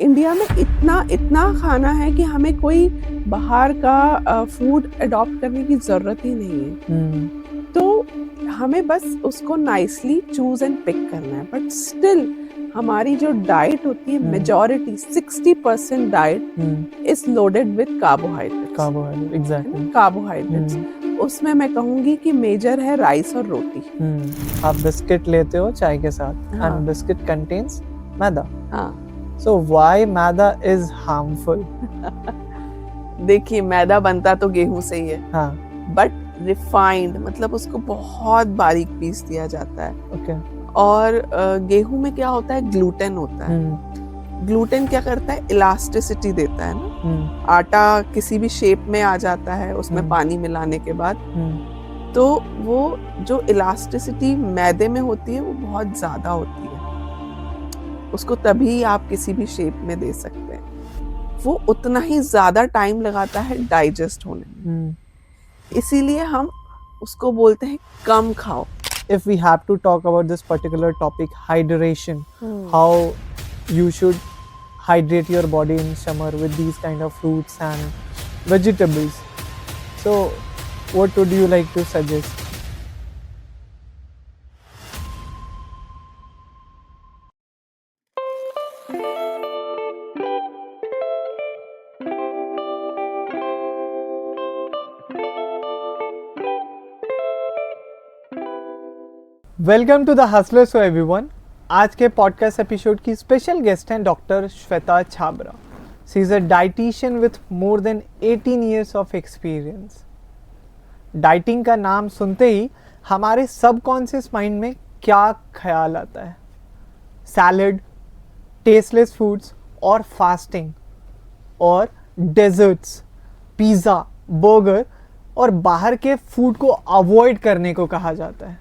India में इतना इतना खाना है कि हमें कोई बाहर का फूड अडॉप्ट करने की ज़रूरत ही नहीं है। तो हमें बस उसको नाइसली चूज़ एंड पिक करना है। बट स्टिल हमारी जो डाइट होती है, majority 60% diet is loaded with carbohydrates. Carbohydrate, exactly. Carbohydrates उसमें मैं कहूँगी कि मेजर है राइस और रोटी। आप बिस्किट लेते हो चाय के साथ, हाँ। एंड बिस्किट कंटेन्स मैदा। हाँ। So why maida is harmful? देखिए, मैदा बनता तो गेहूं से ही है, हाँ, बट रिफाइंड मतलब उसको बहुत बारीक पीस दिया जाता है। ओके। और गेहूं में क्या होता है, ग्लूटेन होता है। ग्लूटेन क्या करता है, इलास्टिसिटी देता है ना। आटा किसी भी शेप में आ जाता है उसमें पानी मिलाने के बाद। तो वो जो इलास्टिसिटी मैदे में होती है वो बहुत ज्यादा होती है, उसको तभी आप किसी भी शेप में दे सकते हैं। वो उतना ही ज्यादा टाइम लगाता है डाइजेस्ट होने में, इसीलिए हम उसको बोलते हैं कम खाओ। If we have to talk about this particular topic, hydration, how you should hydrate your body in summer with these kind of fruits and vegetables. So what would you like to suggest? Welcome to the Hustler show everyone. आज के podcast episode की special guest हैं doctor Shweta Chhabra. She is a dietitian with more than 18 years of experience. Dieting का नाम सुनते ही हमारे subconscious mind में क्या ख्याल आता है? सैलड, टेस्टलेस फूड्स और फास्टिंग और डेजर्ट्स, पिज़्ज़ा, बर्गर और बाहर के फूड को अवॉइड करने को कहा जाता है।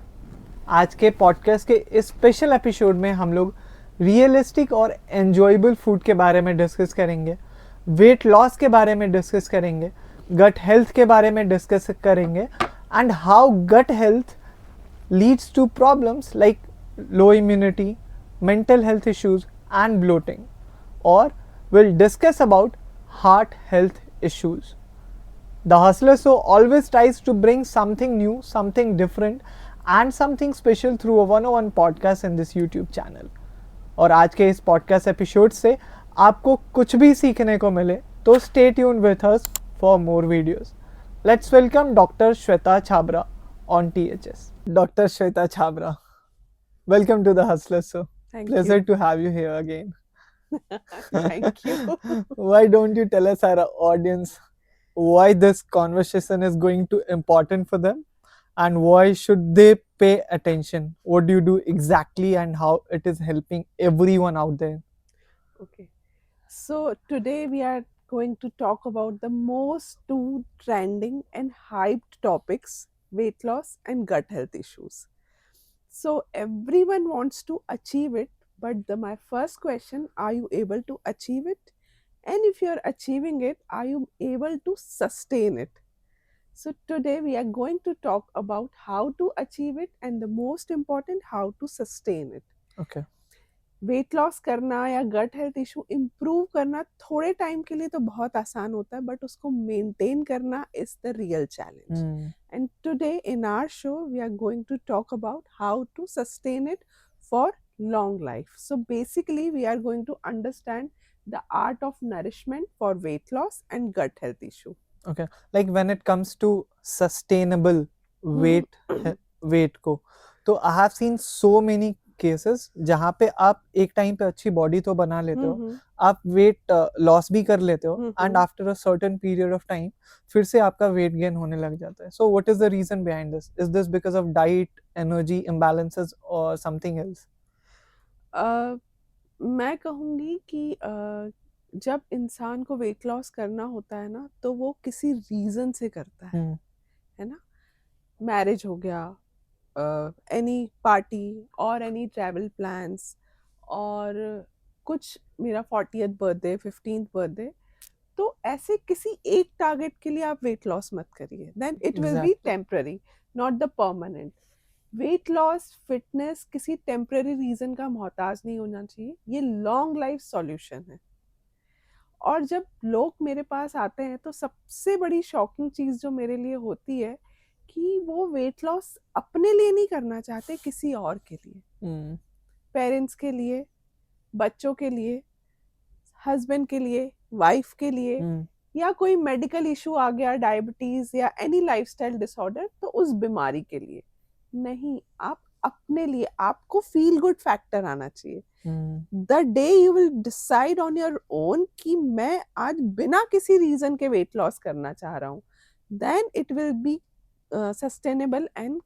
आज के पॉडकास्ट के इस स्पेशल एपिसोड में हम लोग रियलिस्टिक और एन्जॉयबल फूड के बारे में डिस्कस करेंगे, वेट लॉस के बारे में डिस्कस करेंगे, गट हेल्थ के बारे में डिस्कस करेंगे and how gut health leads to problems like low immunity, mental health issues and bloating, or we'll discuss about heart health issues. The Hustler Show always tries to bring something new, something different and something special through a one-on-one podcast in this YouTube channel. और आज के इस podcast episode से आपको कुछ भी सीखने को मिले तो stay tuned with us for more videos. Let's welcome Dr. Shweta Chhabra on THS. Dr. Shweta Chhabra, welcome to the Hustler Show. Pleasure to have you here again. Thank you. Why don't you tell us, our audience, why this conversation is going to important for them and why should they pay attention? What do you do exactly and how it is helping everyone out there? Okay. So today we are going to talk about the most two trending and hyped topics, weight loss and gut health issues. So everyone wants to achieve it, but my first question, are you able to achieve it? And if you're achieving it, are you able to sustain it? So today we are going to talk about how to achieve it and the most important, how to sustain it. Okay. Weight loss करना या gut health issue improve करना थोड़े time के लिए तो बहुत आसान होता है, बट उसको मेंटेन करना is the real challenge. And today in our show we are going to talk about how to sustain it for long life. So basically we are going to understand the art of nourishment for weight loss and gut health issue. Okay. Like when it comes to sustainable weight को, तो I have seen so many cases जहाँ पे आप एक time पे अच्छी body तो बना लेते हो, आप वेट लॉस भी कर लेते हो and after a certain period of time फिर से आपका वेट गेन होने लग जाता है. So what is the reason behind this? Is this because of diet, energy imbalances और समथिंग एल्स? मैं कहूँगी कि जब इंसान को वेट लॉस करना होता है ना, तो वो किसी रीजन से करता है ना. मैरिज हो गया, एनी पार्टी और एनी ट्रैवल प्लान्स, और कुछ मेरा 40th बर्थडे, 15th बर्थडे, तो ऐसे किसी एक टारगेट के लिए आप वेट लॉस मत करिए. Then it will be temporary, not the permanent. Weight loss, fitness किसी टेम्पररी रीजन का मोहताज नहीं होना चाहिए. ये लॉन्ग लाइफ सॉल्यूशन है. और जब लोग मेरे पास आते हैं तो सबसे बड़ी शॉकिंग चीज़ जो मेरे लिए होती है कि वो वेट लॉस अपने लिए नहीं करना चाहते, किसी और के लिए, पेरेंट्स के लिए, बच्चों के लिए, हस्बैंड के लिए, वाइफ के लिए, या कोई मेडिकल इशू आ गया, डायबिटीज या एनी लाइफस्टाइल डिसऑर्डर, तो उस बीमारी के लिए नहीं, आप अपने लिए, आपको फील गुड फैक्टर आना चाहिए। The day you will decide on your own कि मैं आज बिना किसी रीजन के वेट लॉस करना चाह रहा हूँ, then it will be sustainable and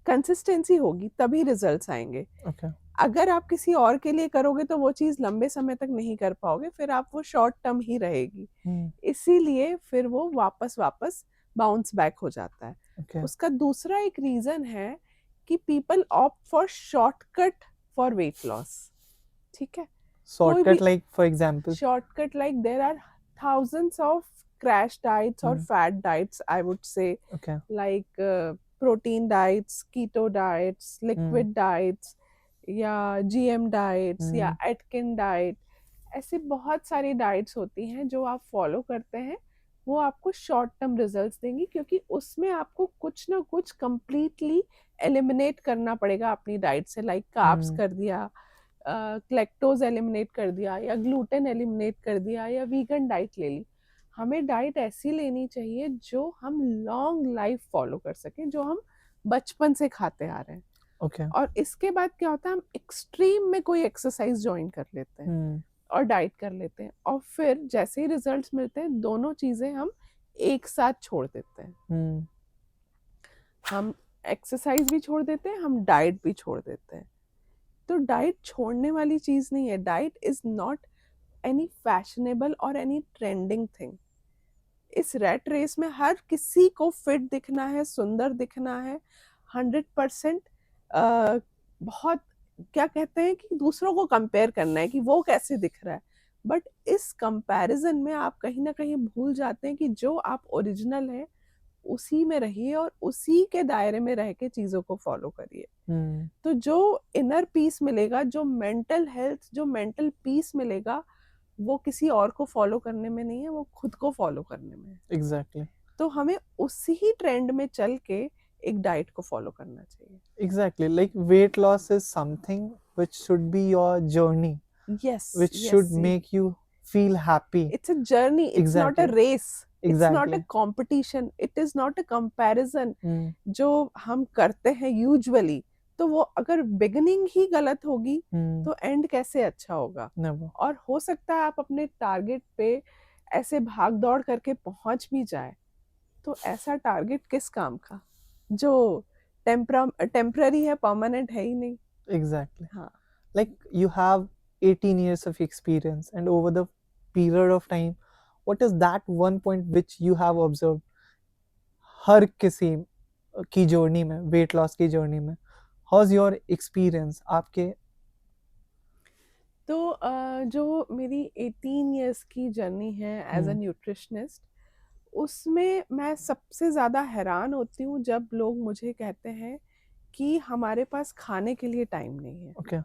consistency होगी, तभी रिजल्ट्स आएंगे। अगर आप किसी और के लिए करोगे तो वो चीज लंबे समय तक नहीं कर पाओगे, फिर आप वो शॉर्ट टर्म ही रहेगी। इसीलिए फिर वो वापस बाउंस बैक हो जाता है। उसका दूसरा एक रीजन है कि people opt for shortcut for weight loss. ठीक है, shortcut like for example, shortcut like there are thousands of crash diets or fat diets, I would say, like protein diets, keto diets, liquid diets, या GM diets या Atkin diet, ऐसी बहुत सारी diets होती हैं जो आप फॉलो करते हैं, वो आपको शॉर्ट टर्म रिजल्ट्स देंगी, क्योंकि उसमें आपको कुछ ना कुछ कंप्लीटली एलिमिनेट करना पड़ेगा अपनी डाइट से, लाइक कार्ब्स कर दिया, लैक्टोज एलिमिनेट कर दिया, या ग्लूटेन एलिमिनेट कर दिया, या वीगन डाइट ले ली। हमें डाइट ऐसी लेनी चाहिए जो हम लॉन्ग लाइफ फॉलो कर सकें, जो हम बचपन से खाते आ रहे हैं। और इसके बाद क्या होता है, हम एक्सट्रीम में कोई एक्सरसाइज ज्वाइन कर लेते हैं और डाइट कर लेते हैं, और फिर जैसे ही रिजल्ट्स मिलते हैं दोनों चीजें हम एक साथ छोड़ देते हैं। हम एक्सरसाइज भी छोड़ देते हैं, हम डाइट भी छोड़ देते हैं। तो डाइट छोड़ने वाली चीज नहीं है। Diet is not any fashionable और एनी ट्रेंडिंग थिंग। इस रैट रेस में हर किसी को फिट दिखना है, सुंदर दिखना है, 100% बहुत क्या कहते हैं कि दूसरों को कंपेयर करना है कि वो कैसे दिख रहा है, बट इस कंपैरिजन में आप कहीं ना कहीं भूल जाते हैं कि जो आप ओरिजिनल है उसी में रहिए और उसी के दायरे में रह के चीजों को फॉलो करिए। तो जो इनर पीस मिलेगा, जो मेंटल हेल्थ, जो मेंटल पीस मिलेगा, वो किसी और को फॉलो करने में नहीं है, वो खुद को फॉलो करने में है। एग्जैक्टली। तो हमें उसी ही ट्रेंड में चल के एक डाइट को फॉलो करना चाहिए। Exactly, like weight loss is something which should be your journey, yes, which should make you feel happy. It's a journey, it's not a race, it's not a competition, it is not a comparison जो हम करते हैं usually. तो वो अगर beginning ही गलत होगी तो एंड कैसे अच्छा होगा। और हो सकता है आप अपने टारगेट पे ऐसे भाग दौड़ करके पहुंच भी जाए, तो ऐसा टारगेट किस काम का जो टेम्पररी है, परमानेंट है ही नहीं। एग्जैक्टली। हाँ, like you have 18 years of experience, and over the period of time, what is that one point which you have observed हर किसी की जर्नी में, वेट लॉस की जर्नी में, how's your experience आपके? तो जो मेरी 18 years की जर्नी है एज अ न्यूट्रिशनिस्ट, उसमें मैं सबसे ज़्यादा हैरान होती हूँ जब लोग मुझे कहते हैं कि हमारे पास खाने के लिए टाइम नहीं है।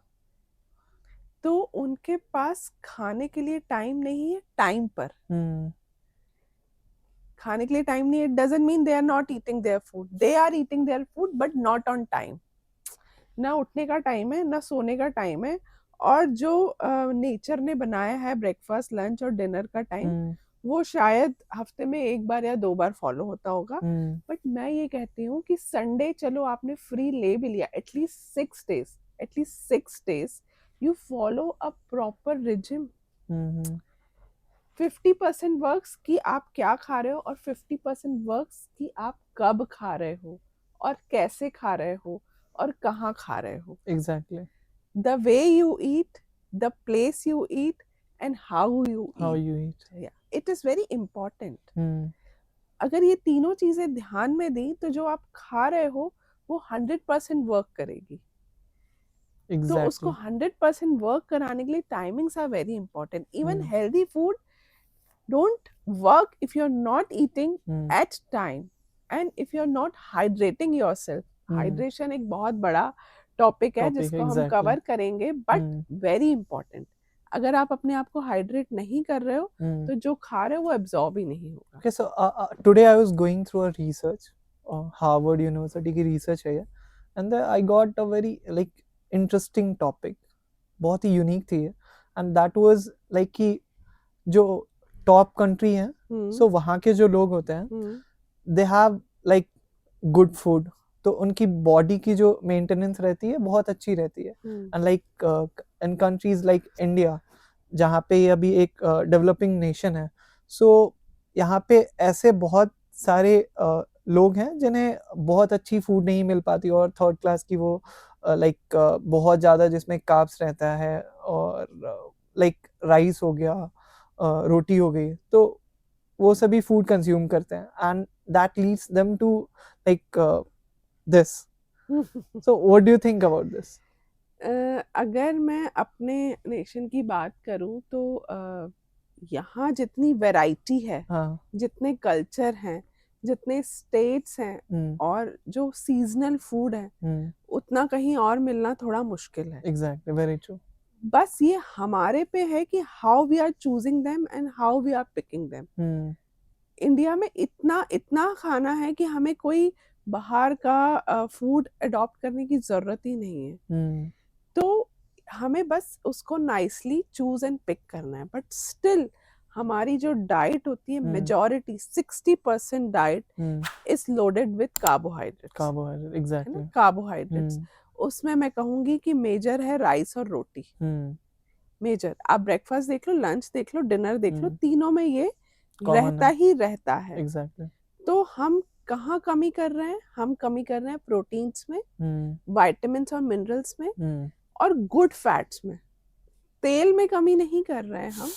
तो उनके पास खाने के लिए टाइम नहीं है टाइम पर। खाने के लिए टाइम नहीं है, it doesn't mean they are not eating their food, they are eating their food but not on time. ना उठने का टाइम है, ना सोने का टाइम है, और जो नेचर ने बनाया है ब्रेकफास्ट, लंच और डिनर का टाइम, वो शायद हफ्ते में एक बार या 2 बार फॉलो होता होगा। बट मैं ये कहती हूँ कि संडे चलो आपने फ्री ले भी लिया, at least 6 days you follow a proper regime। 50% works कि आप क्या खा रहे हो, और 50% वर्क्स कि आप कब खा रहे हो और कैसे खा रहे हो और कहाँ खा रहे हो। Exactly. The way you eat, the place you eat, and how you eat. Yeah, it is very important. अगर ये तीनों चीजें ध्यान में दी तो जो आप खा रहे हो वो 100% वर्क करेगी। Exactly. तो उसको 100% वर्क कराने के लिए timings are very important. Even healthy food don't work if you are not eating at time and if you are not hydrating yourself. Hydration एक बहुत बड़ा टॉपिक है जिसको हम कवर करेंगे, बट वेरी इंपॉर्टेंट। अगर आप अपने आप को हाइड्रेट नहीं कर रहे हो तो जो खा रहे हो वो एब्जॉर्ब ही नहीं होगा. Okay, so today I was going through a research, Harvard University की research है ये, and I got a very like interesting topic, बहुत ही unique थी ये, and that was like कि जो top country है, so वहाँ के जो लोग होते हैं, they have like good food, तो उनकी बॉडी की जो मेंटेनेंस रहती है बहुत अच्छी रहती है. And like in countries like India, जहाँ पे ये अभी एक डेवलपिंग नेशन है, सो यहाँ पे ऐसे बहुत सारे लोग हैं जिन्हें बहुत अच्छी फूड नहीं मिल पाती, और थर्ड क्लास की वो लाइक बहुत ज़्यादा जिसमें कार्ब्स रहता है, और लाइक राइस हो गया, रोटी हो गई, तो वो सभी फूड कंज्यूम करते हैं, and that leads them to like this. So what do you think about this? अगर मैं अपने नेशन की बात करूं तो यहाँ जितनी वैरायटी है, जितने कल्चर हैं, जितने स्टेट्स हैं, और जो सीजनल फूड है, उतना कहीं और मिलना थोड़ा मुश्किल है. Exactly, very true. बस ये हमारे पे है कि how we are choosing them and how we are picking them. India में इतना खाना है कि हमें कोई बाहर का फूड अडॉप्ट करने की जरूरत ही नहीं है. तो हमें बस उसको नाइसली चूज एंड पिक करना है. बट स्टिल हमारी जो डाइट होती है, majority 60% diet is loaded with carbohydrates. Exactly, carbohydrates. उसमें मैं कहूंगी कि मेजर है राइस और रोटी. मेजर. आप ब्रेकफास्ट देख लो, लंच देख लो, डिनर देख लो, तीनों में ये रहता ही रहता है. एग्जैक्टली. तो हम कहाँ कमी कर रहे हैं? हम कमी कर रहे हैं प्रोटीन्स में, विटामिन्स और मिनरल्स में, और गुड फैट्स में. तेल में कमी नहीं कर रहे हैं हम,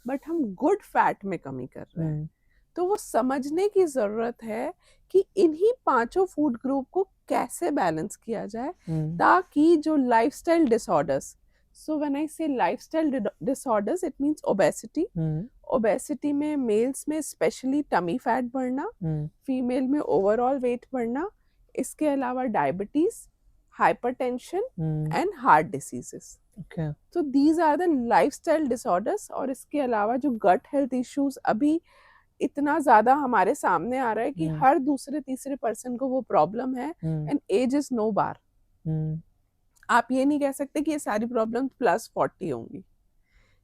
बट हम गुड फैट में कमी कर रहे हैं. तो वो समझने की जरूरत है कि इन्हीं 5 फूड ग्रुप को कैसे बैलेंस किया जाए, ताकि जो lifestyle disorders, so when I say lifestyle disorders, it means obesity. Obesity में मेल्स में स्पेशली टमी फैट बढ़ना, फीमेल में ओवरऑल वेट बढ़ना, इसके अलावा diabetes, hypertension and heart diseases. तो these are the lifestyle disorders. और इसके अलावा जो गट हेल्थ इश्यूज अभी इतना ज्यादा हमारे सामने आ रहा है कि हर दूसरे तीसरे पर्सन को वो प्रॉब्लम है, एंड एज इज नो बार. आप ये नहीं कह सकते कि ये सारी प्रॉब्लम्स +40 होंगी.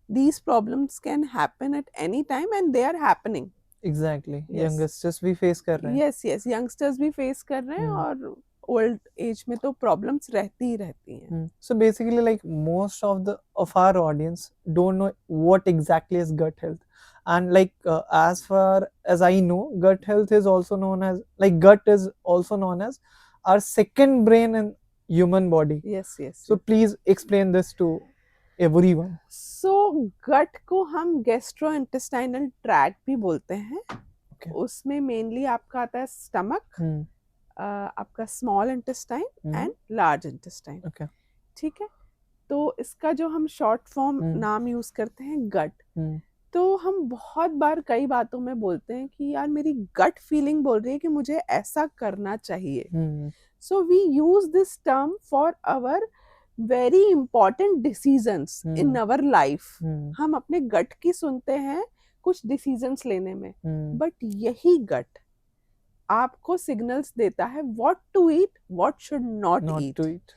These problems can happen at any time and they are happening. Exactly. Yes. Youngsters भी face कर रहे हैं. Yes, youngsters भी face कर रहे हैं, और old age में तो problems रहती ही रहती हैं. So basically, like most of our audience don't know what exactly is gut health, and like as far as I know, gut health is also known as, like, gut is also known as our second brain in human body. Yes. So please explain this to everyone. So gut को हम gastrointestinal tract भी बोलते हैं. Okay. उसमें mainly आपका आता है stomach, आपका small intestine and large intestine. ठीक है. तो इसका जो हम शॉर्ट फॉर्म नाम यूज करते हैं गट. तो हम बहुत बार कई बातों में बोलते हैं कि यार मेरी गट फीलिंग बोल रही है कि मुझे ऐसा करना चाहिए. So we use this term for our very important decisions in our life. हम अपने गट की सुनते हैं कुछ डिसीजंस लेने में, बट यही गट आपको सिग्नल्स देता है what to eat, what should not eat.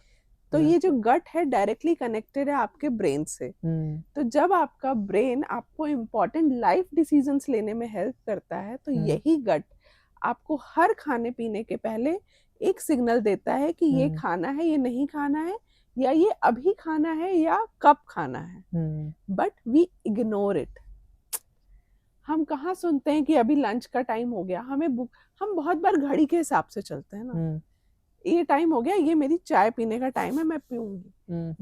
तो ये जो गट है डायरेक्टली कनेक्टेड है आपके ब्रेन से. तो जब आपका ब्रेन आपको इम्पोर्टेंट लाइफ डिसीजंस लेने में हेल्प करता है, तो यही गट आपको हर खाने पीने के पहले एक सिग्नल देता है कि ये खाना है, ये नहीं खाना है, या ये अभी खाना है या कब खाना है. But we ignore it. हम कहाँ सुनते हैं कि अभी लंच का टाइम हो गया. हम बहुत बार घड़ी के हिसाब से चलते हैं ना. ये टाइम हो गया, ये मेरी चाय पीने का टाइम है, मैं पीऊंगी.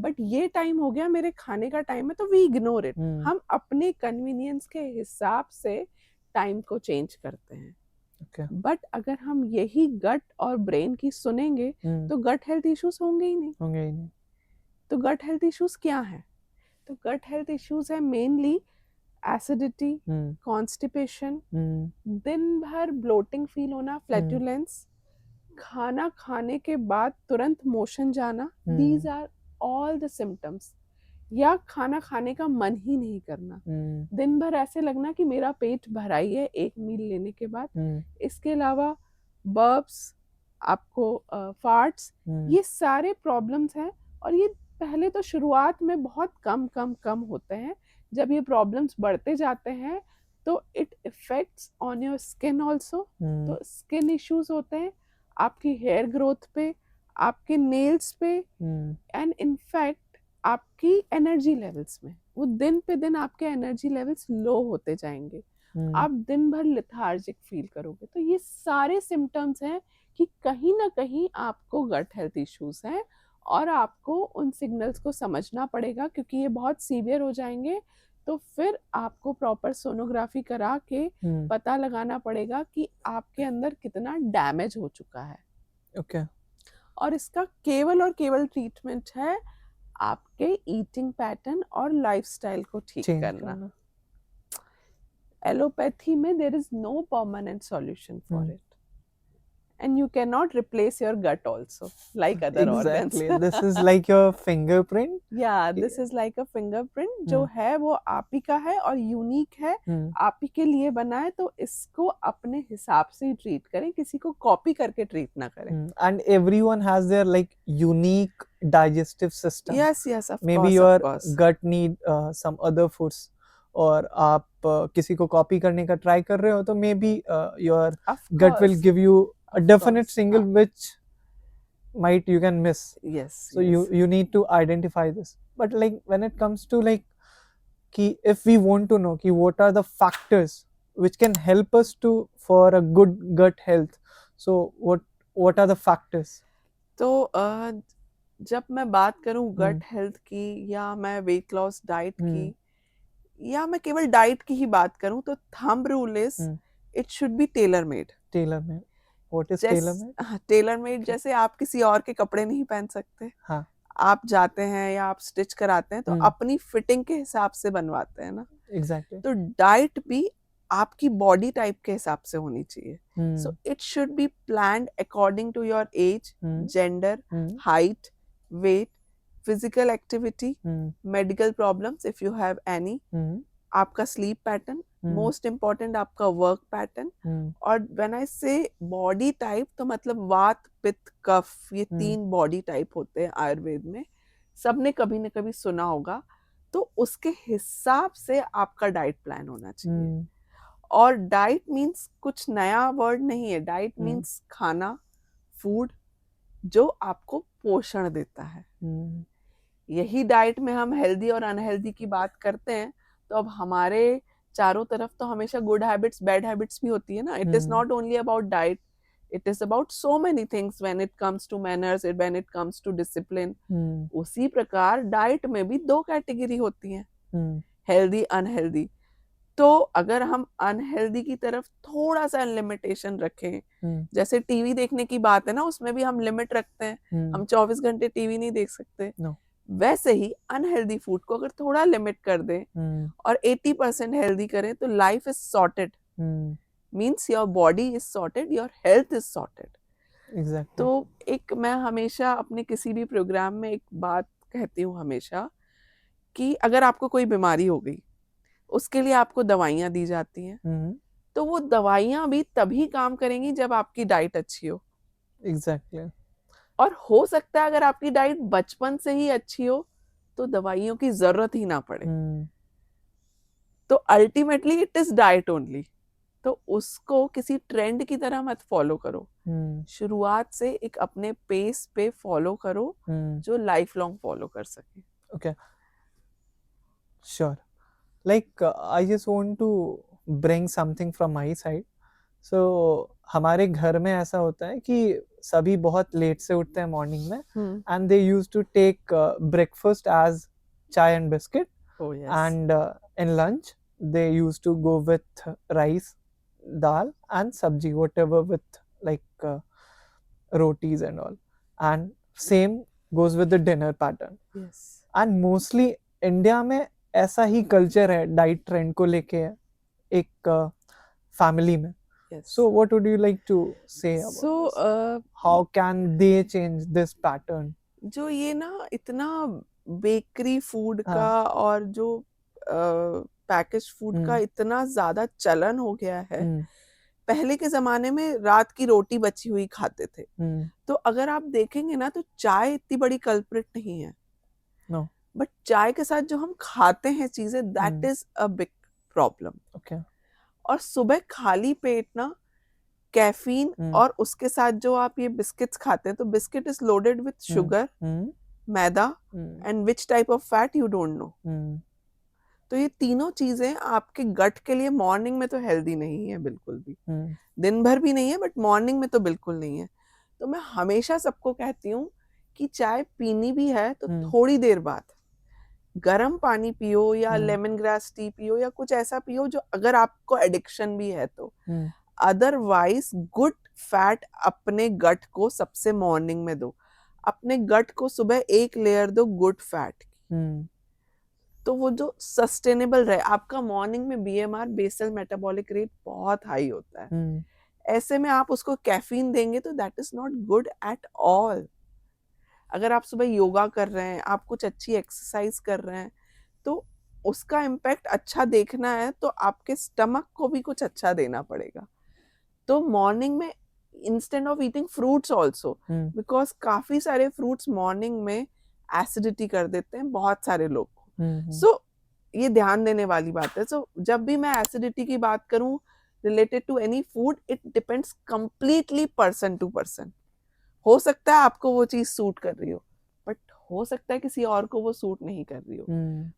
बट ये टाइम हो गया, मेरे खाने का टाइम है, तो वी इग्नोर इट. हम अपने कन्वीनियंस के हिसाब से टाइम को चेंज करते हैं. बट अगर हम यही गट और ब्रेन की सुनेंगे तो गट हेल्थ इश्यूज होंगे ही नहीं. तो गट हेल्थ इश्यूज क्या है? तो गट हेल्थ इश्यूज है मेनली एसिडिटी, कॉन्स्टिपेशन, दिन भर ब्लोटिंग फील होना, फ्लैटुलेंस, खाना खाने के बाद तुरंत मोशन जाना. These are all the symptoms. या खाना खाने का मन ही नहीं करना, दिन भर ऐसे लगना कि मेरा पेट भरा ही है एक मील लेने के बाद। इसके अलावा बर्प्स, आपको फार्ट्स, ये सारे प्रॉब्लम्स हैं। और ये पहले तो शुरुआत में बहुत कम कम कम होते हैं, जब ये प्रॉब्लम्स बढ़ते जाते हैं तो it effects on your skin also. तो स्किन इश्यूज होते हैं, आपकी हेयर ग्रोथ पे, आपके नेल्स पे, एंड इनफैक्ट आपकी एनर्जी लेवल्स में। वो दिन पे दिन आपके एनर्जी लेवल्स लो होते जाएंगे, आप दिन भर लेथार्जिक फील करोगे। तो ये सारे सिम्टम्स हैं कि कहीं ना कहीं आपको गट हेल्थ इश्यूज हैं, और आपको उन सिग्नल्स को समझना पड़ेगा, क्योंकि ये बहुत सीवियर हो जाएंगे। तो फिर आपको प्रॉपर सोनोग्राफी करा के पता लगाना पड़ेगा कि आपके अंदर कितना डैमेज हो चुका है। ओके। और इसका केवल और केवल ट्रीटमेंट है आपके ईटिंग पैटर्न और लाइफस्टाइल को ठीक करना। एलोपैथी में there is no permanent solution for it, and you cannot replace your gut also like other organs. Exactly. This is like your fingerprint. Yeah, this is like a fingerprint जो है वो आप ही का है और यूनिक है, आप ही के लिए बना है। तो इसको अपने हिसाब से ही ट्रीट करें, किसी को कॉपी करके ट्रीट ना करें। And everyone has their like unique digestive system. Yes, yes, of Maybe course, your of course. gut need some other foods, और आप किसी को कॉपी करने का ट्राई कर रहे हो तो may be your gut will give you a definite single which might you can miss. Yes. So you need to identify this. But like when it comes to like ki if we want to know ki what are the factors which can help us to for a good gut health, so what are the factors? तो जब मैं बात करूं gut health की, या मैं weight loss diet की, या मैं केवल डाइट की ही बात करूं, तो thumb rule is it should B tailor made. Tailor made, what is tailor made? Tailor made जैसे आप किसी और के कपड़े नहीं पहन सकते। हाँ, आप जाते हैं या आप स्टिच कराते हैं तो अपनी फिटिंग के हिसाब से बनवाते हैं ना। एग्जैक्टली। तो डाइट भी आपकी बॉडी टाइप के हिसाब से होनी चाहिए। So it should be planned according to your age, gender, height, weight, physical activity, medical problems if you have any, आपका स्लीप पैटर्न, मोस्ट इम्पॉर्टेंट आपका वर्क पैटर्न। और when I say body type तो मतलब वात, पित्त, कफ, ये 3 body type होते हैं आयुर्वेद में, सबने कभी न कभी सुना होगा। तो उसके हिसाब से आपका डाइट प्लान होना चाहिए। और डाइट मीन्स कुछ नया वर्ड नहीं है, डाइट मीन्स खाना, फूड जो आपको पोषण देता है। यही डाइट में हम हेल्दी और अनहेल्दी की बात करते हैं, तो अब हमारे चारों तरफ तो हमेशा गुड हैबिट्स, बैड हैबिट्स भी होती है ना। It is not only about diet, it is about so many things when it comes to manners, when it comes to discipline. उसी प्रकार डाइट में भी 2 कैटेगरी होती हैं, हेल्दी, अनहेल्दी। तो अगर हम अनहेल्दी की तरफ थोड़ा सा लिमिटेशन रखें, जैसे टीवी देखने की बात है ना, उसमें भी हम लिमिट रखते हैं, हम 24 घंटे टीवी नहीं देख सकते। वैसे ही अनहेल्दी फूड को अगर थोड़ा लिमिट कर दें और 80% हेल्दी करें तो life is sorted, means your body is sorted, your health is sorted. तो एक मैं हमेशा अपने किसी भी प्रोग्राम में एक बात कहती हूँ हमेशा, कि अगर आपको कोई बीमारी हो गई, उसके लिए आपको दवाइयाँ दी जाती हैं, तो वो दवाइयाँ भी तभी काम करेंगी जब आपकी डाइट अच्छी हो। एग्जैक्टली। और हो सकता है अगर आपकी डाइट बचपन से ही अच्छी हो तो दवाइयों की जरूरत ही ना पड़े। तो ultimately it is diet only. तो उसको किसी ट्रेंड की तरह मत फॉलो करो, शुरुआत से एक अपने पेस पे फॉलो करो जो लाइफ लॉन्ग फॉलो कर सके। Okay, sure. Like I just want to bring something from my side. So हमारे घर में ऐसा होता है कि सभी बहुत लेट से उठते हैं मॉर्निंग में, and they used to take breakfast as chai and biscuit, and in lunch they used to go with rice, dal and sabji, whatever, with like rotis and all, and same goes with the dinner pattern. Yes. And mostly India में ऐसा ही culture है diet trend को लेके एक family में. Yes. So what would you like to say about this? How can they change this pattern? जो ये ना इतना बेकरी फूड हाँ। का और जो पैकेज फूड का इतना ज्यादा चलन हो गया है। पहले के जमाने में रात की रोटी बची हुई खाते थे, तो अगर आप देखेंगे ना तो चाय इतनी बड़ी कल्प्रिट नहीं है। No. बट चाय के साथ जो हम खाते हैं चीजें, that is a big problem. Okay. और सुबह खाली पेट ना कैफीन और उसके साथ जो आप ये बिस्किट्स खाते हैं, तो biscuit is loaded with sugar, maida and which type of fat you don't know. तो ये तीनों चीजें आपके गट के लिए मॉर्निंग में तो हेल्दी नहीं है बिल्कुल भी, दिन भर भी नहीं है, बट मॉर्निंग में तो बिल्कुल नहीं है। तो मैं हमेशा सबको कहती हूँ कि चाय पीनी भी है तो थोड़ी देर बाद गर्म पानी पियो या लेमन ग्रास टी पियो या कुछ ऐसा पियो जो, अगर आपको एडिक्शन भी है तो। अदरवाइज गुड फैट अपने गट को सबसे मॉर्निंग में दो। अपने गट को सुबह एक लेयर दो गुड फैट की, तो वो जो सस्टेनेबल रहे। आपका मॉर्निंग में बीएमआर बेसल मेटाबॉलिक रेट बहुत हाई होता है, ऐसे में आप उसको कैफीन देंगे तो that is not good at all. अगर आप सुबह योगा कर रहे हैं, आप कुछ अच्छी एक्सरसाइज कर रहे हैं, तो उसका इम्पैक्ट अच्छा देखना है तो आपके स्टमक को भी कुछ अच्छा देना पड़ेगा। तो मॉर्निंग में instead of eating fruits also, because काफी सारे फ्रूट्स मॉर्निंग में एसिडिटी कर देते हैं बहुत सारे लोग को। सो ये ध्यान देने वाली बात है। सो जब भी मैं एसिडिटी की बात करूं related to any food, it depends completely person to person. हो सकता है आपको वो चीज सूट कर रही हो, बट हो सकता है किसी और को वो सूट नहीं कर रही हो।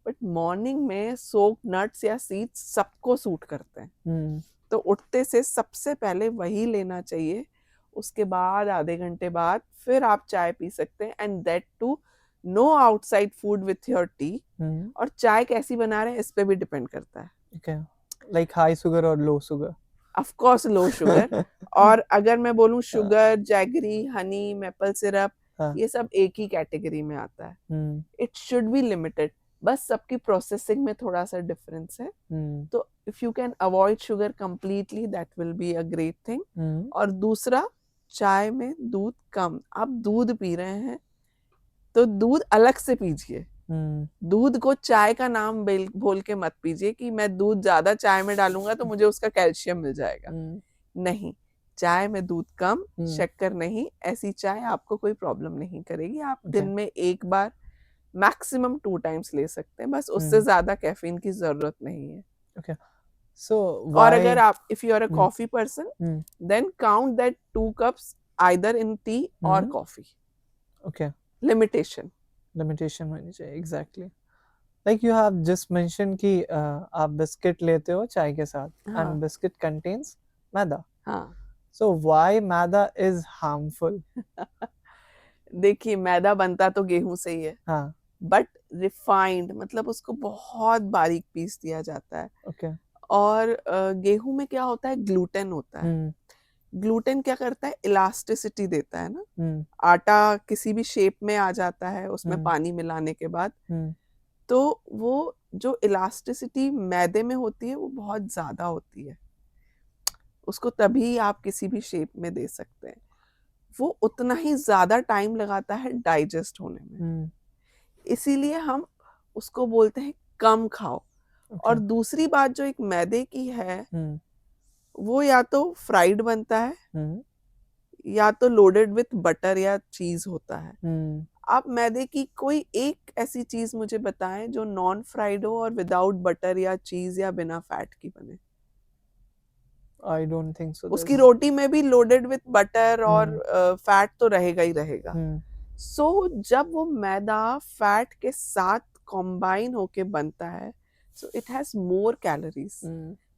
बट मॉर्निंग में सोक नट्स या सीड्स सबको सूट करते हैं, तो उठते से सबसे पहले वही लेना चाहिए। उसके बाद आधे घंटे बाद फिर आप चाय पी सकते हैं, and that too no outside food with your tea. और चाय कैसी बना रहे हैं इस पे भी डिपेंड करता है, लाइक हाई शुगर और low sugar. Of course low sugar. और अगर मैं बोलूं sugar, jaggery, Honey, maple syrup, ये सब एक ही कैटेगरी में आता है। इट शुड बी लिमिटेड, बस सबकी प्रोसेसिंग में थोड़ा सा डिफरेंस है। तो if you can avoid sugar completely that will be a great thing. और दूसरा, चाय में दूध कम। आप दूध पी रहे हैं तो दूध अलग से पीजिए। दूध को चाय का नाम बोल के मत पीजिए कि मैं दूध ज्यादा चाय में डालूंगा तो मुझे उसका कैल्शियम मिल जाएगा। नहीं, चाय में दूध कम, शक्कर नहीं, ऐसी चाय आपको कोई प्रॉब्लम नहीं करेगी। आप दिन में एक बार मैक्सिमम 2 टाइम्स ले सकते हैं, बस उससे ज्यादा कैफीन की जरूरत नहीं है। Okay. So और अगर आप if you are a coffee person, then count that 2 cups either in tea or coffee. Okay. Limitation होनी चाहिए, exactly. Like you have just mention कि आप बिस्किट लेते हो चाय के साथ, and biscuit contains maida. So why maida is harmful? देखिए, मैदा बनता तो गेहूं से ही है, बट रिफाइंड, मतलब उसको बहुत बारीक पीस दिया जाता है। और गेहूं में क्या होता है, ग्लूटेन होता है। ग्लूटेन क्या करता है, इलास्टिसिटी देता है ना। आटा किसी भी शेप में आ जाता है उसमें पानी मिलाने के बाद, तो वो जो इलास्टिसिटी मैदे में होती है वो बहुत ज्यादा होती है। उसको तभी आप किसी भी शेप में दे सकते हैं। वो उतना ही ज्यादा टाइम लगाता है डाइजेस्ट होने में, इसीलिए हम उसको बोलते हैं कम खाओ। और दूसरी बात जो एक मैदे की है, वो या तो फ्राइड बनता है या तो लोडेड विथ बटर या चीज होता है। आप मैदे की कोई एक ऐसी चीज मुझे बताएं जो नॉन फ्राइड हो और विदाउट बटर या चीज या बिना फैट की बने। I don't think so. उसकी रोटी में भी लोडेड विथ बटर और फैट तो रहेगा ही रहेगा। सो जब वो मैदा फैट के साथ कॉम्बाइन होके बनता है, so it has more calories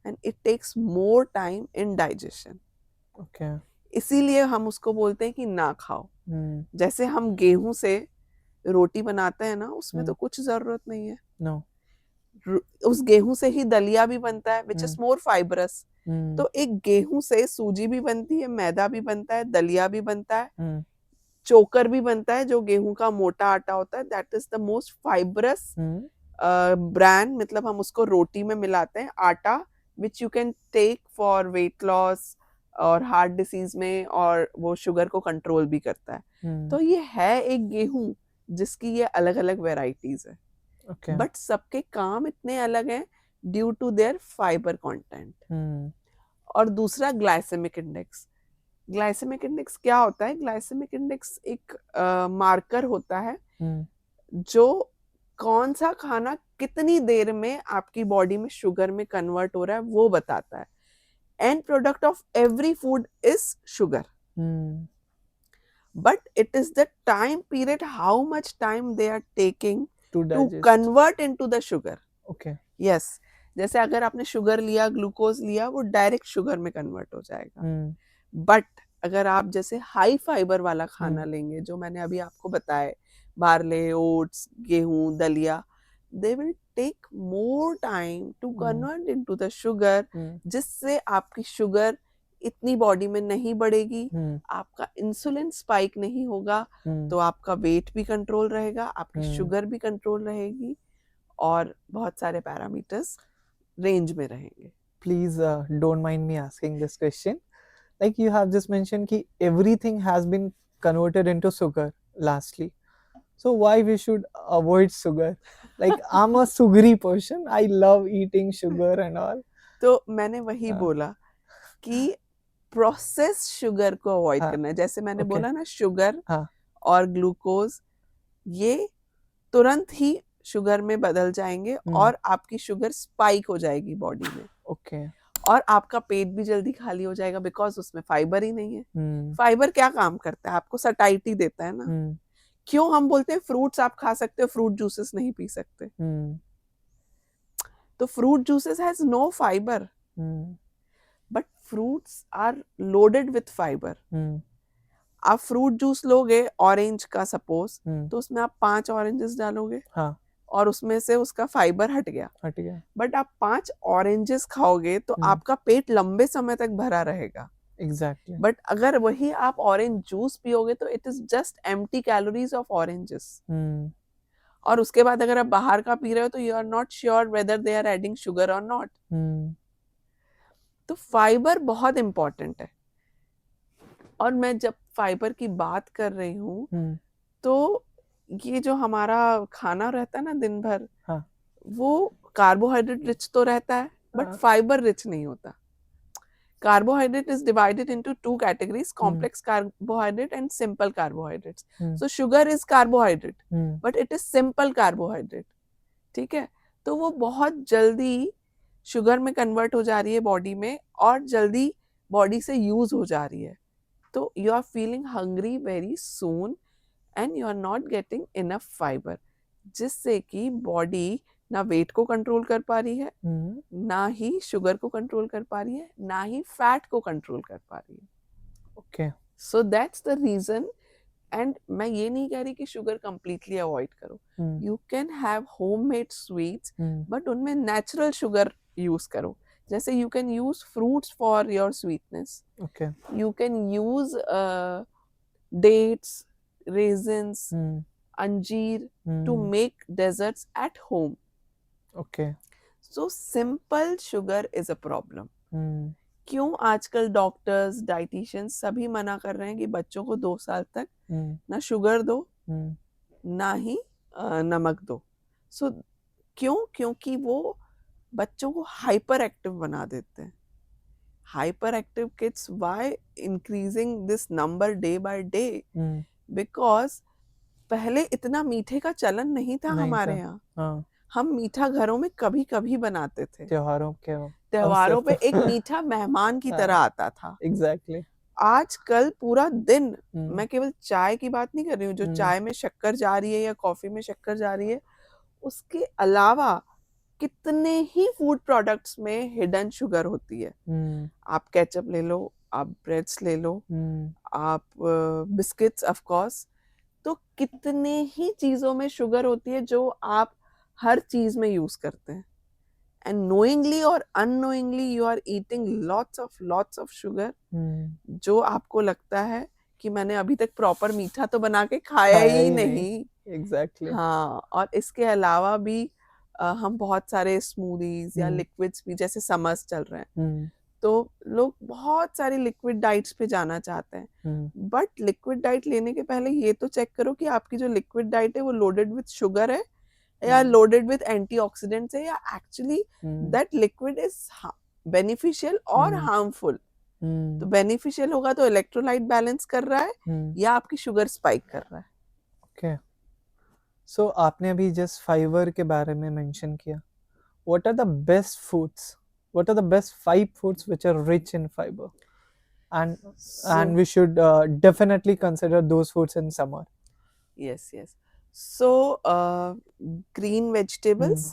and it takes more time in digestion. इसीलिए हम उसको बोलते हैं कि ना खाओ। जैसे हम गेहूं से रोटी बनाते हैं ना, उसमें तो कुछ जरूरत नहीं है। No. उस गेहूं से ही दलिया भी बनता है, विच इज मोर फाइबरस। तो एक गेहूं से सूजी भी बनती है, मैदा भी बनता है, दलिया भी बनता है, चोकर भी बनता है जो गेहूं का मोटा आटा होता है। That is the most fibrous brand, मतलब हम उसको रोटी में मिलाते हैं आटा, which you can take for weight loss और हार्ट डिसीज में, और वो शुगर को कंट्रोल भी करता है। तो ये है एक गेहूं जिसकी ये अलग अलग वेराइटीज है, Okay. बट सबके काम इतने अलग हैं due to their fibre content. और दूसरा ग्लाइसेमिक इंडेक्स। ग्लाइसेमिक इंडेक्स क्या होता है? ग्लाइसेमिक इंडेक्स एक मार्कर होता है जो कौन सा खाना कितनी देर में आपकी बॉडी में शुगर में कन्वर्ट हो रहा है वो बताता है। And product of every food is sugar, but it is the time period how much time they are taking To to digest. convert into the sugar. Okay. yes, जैसे अगर आपने शुगर लिया, ग्लूकोज लिया, वो डायरेक्ट शुगर में convert हो जाएगा। But अगर आप जैसे हाई फाइबर वाला खाना लेंगे, जो मैंने अभी आपको बताया, बार्ले, ओट्स, गेहूं, दलिया, they will take more time to convert into the sugar, जिससे आपकी शुगर इतनी बॉडी में नहीं बढ़ेगी, आपका इंसुलिन स्पाइक नहीं होगा, तो आपका वेट भी कंट्रोल रहेगा, आपकी शुगर भी कंट्रोल रहेगी, और बहुत सारे पैरामीटर्स रेंज में रहेंगे। Please don't mind me asking this question. Like you have just mentioned कि everything has been converted into sugar lastly. So why we should avoid sugar? Like I'm a sugary person. I love eating sugar and all. तो मैंने वही हाँ. बोला कि process sugar को avoid हाँ. करना है। जैसे मैंने Okay. बोला ना, शुगर हाँ. और ग्लूकोज ये तुरंत ही शुगर में बदल जाएंगे और आपकी शुगर स्पाइक हो जाएगी बॉडी में। Okay. और आपका पेट भी जल्दी खाली हो जाएगा, बिकॉज उसमें फाइबर ही नहीं है। फाइबर क्या काम करता है? आपको सटाइटी देता है ना। क्यों हम बोलते हैं फ्रूट्स आप खा सकते हो, फ्रूट जूसेस नहीं पी सकते? तो fruit juices has no fibre, but fruits are loaded with fibre. आप फ्रूट जूस लोगे ऑरेंज का सपोज, तो उसमें आप 5 ऑरेंजेस डालोगे, हाँ. और उसमें से उसका फाइबर हट गया। बट आप 5 ऑरेंजेस खाओगे तो आपका पेट लंबे समय तक भरा रहेगा। Exactly. बट अगर वही आप ऑरेंज जूस पियोगे तो it is just empty calories of oranges. और उसके बाद अगर आप बाहर का पी रहे हो तो you are not sure whether they are adding sugar और नॉट। तो फाइबर बहुत इंपॉर्टेंट है। और मैं जब फाइबर की बात कर रही हूँ तो ये जो हमारा खाना रहता है ना दिन भर, हाँ. वो कार्बोहाइड्रेट रिच तो रहता है, बट फाइबर रिच नहीं होता। Carbohydrate is divided into 2 categories, complex carbohydrate and simple carbohydrates. So sugar is carbohydrate, but it is simple carbohydrate. ठीक है? तो वो बहुत जल्दी शुगर में कन्वर्ट हो जा रही है बॉडी में, और जल्दी बॉडी से यूज हो जा रही है। तो you are feeling hungry very soon and you are not getting enough fibre, जिससे कि बॉडी ना वेट को कंट्रोल कर पा रही है, ना ही शुगर को कंट्रोल कर पा रही है, ना ही फैट को कंट्रोल कर पा रही है। Okay. So that's the reason. And मैं ये नहीं कह रही कि शुगर कंप्लीटली अवॉइड करो। You can have homemade sweets, but उनमें नेचुरल शुगर यूज करो। जैसे you can use fruits for your sweetness, you can use dates, raisins, अंजीर to make desserts at home. Okay. So simple sugar is a problem. क्यों आजकल doctors, dietitians सभी मना कर रहे हैं कि बच्चों को 2 साल तक ना शुगर दो, ना ही नमक दो। सो क्यों? क्योंकि वो बच्चों को हाइपर एक्टिव बना देते हैं। Hyper active kids, why increasing this number day by day? Because पहले इतना मीठे का चलन नहीं था हमारे यहाँ। हम मीठा घरों में कभी कभी बनाते थे, त्योहारों पे एक मीठा मेहमान की तरह आता था। Exactly. आजकल पूरा दिन, मैं केवल चाय की बात नहीं कर रही हूँ, जो चाय में शक्कर जा रही है या कॉफी में शक्कर जा रही है, उसके अलावा कितने ही फूड प्रोडक्ट्स में हिडन शुगर होती है। आप केचप ले लो, आप ब्रेड्स ले लो, आप बिस्किट्स ऑफ कोर्स, तो कितने ही चीजों में शुगर होती है जो आप हर चीज में यूज करते हैं। एंड नोइंगली और unknowingly you are eating lots of sugar, जो आपको लगता है कि मैंने अभी तक प्रॉपर मीठा तो बना के खाया ही नहीं। Exactly. हाँ, और इसके अलावा भी हम बहुत सारे स्मूदीज या लिक्विड्स भी, जैसे समर्स चल रहे हैं, तो लोग बहुत सारी लिक्विड डाइट्स पे जाना चाहते हैं, बट लिक्विड डाइट लेने के पहले ये तो चेक करो कि आपकी जो लिक्विड डाइट है वो लोडेड विथ शुगर है या लोडेड विथ एंटीऑक्सीडेंट्स है, या actually that liquid is beneficial और हार्मफुल। तो बेनिफिशियल होगा तो इलेक्ट्रोलाइट बैलेंस कर रहा है या आपकी शुगर स्पाइक कर रहा है। ओके, सो आपने अभी जस्ट फाइबर के बारे में मेंशन किया। What are the best foods, what are the best 5 foods which are rich in fiber, and we should definitely consider those foods in summer? Yes, so green vegetables,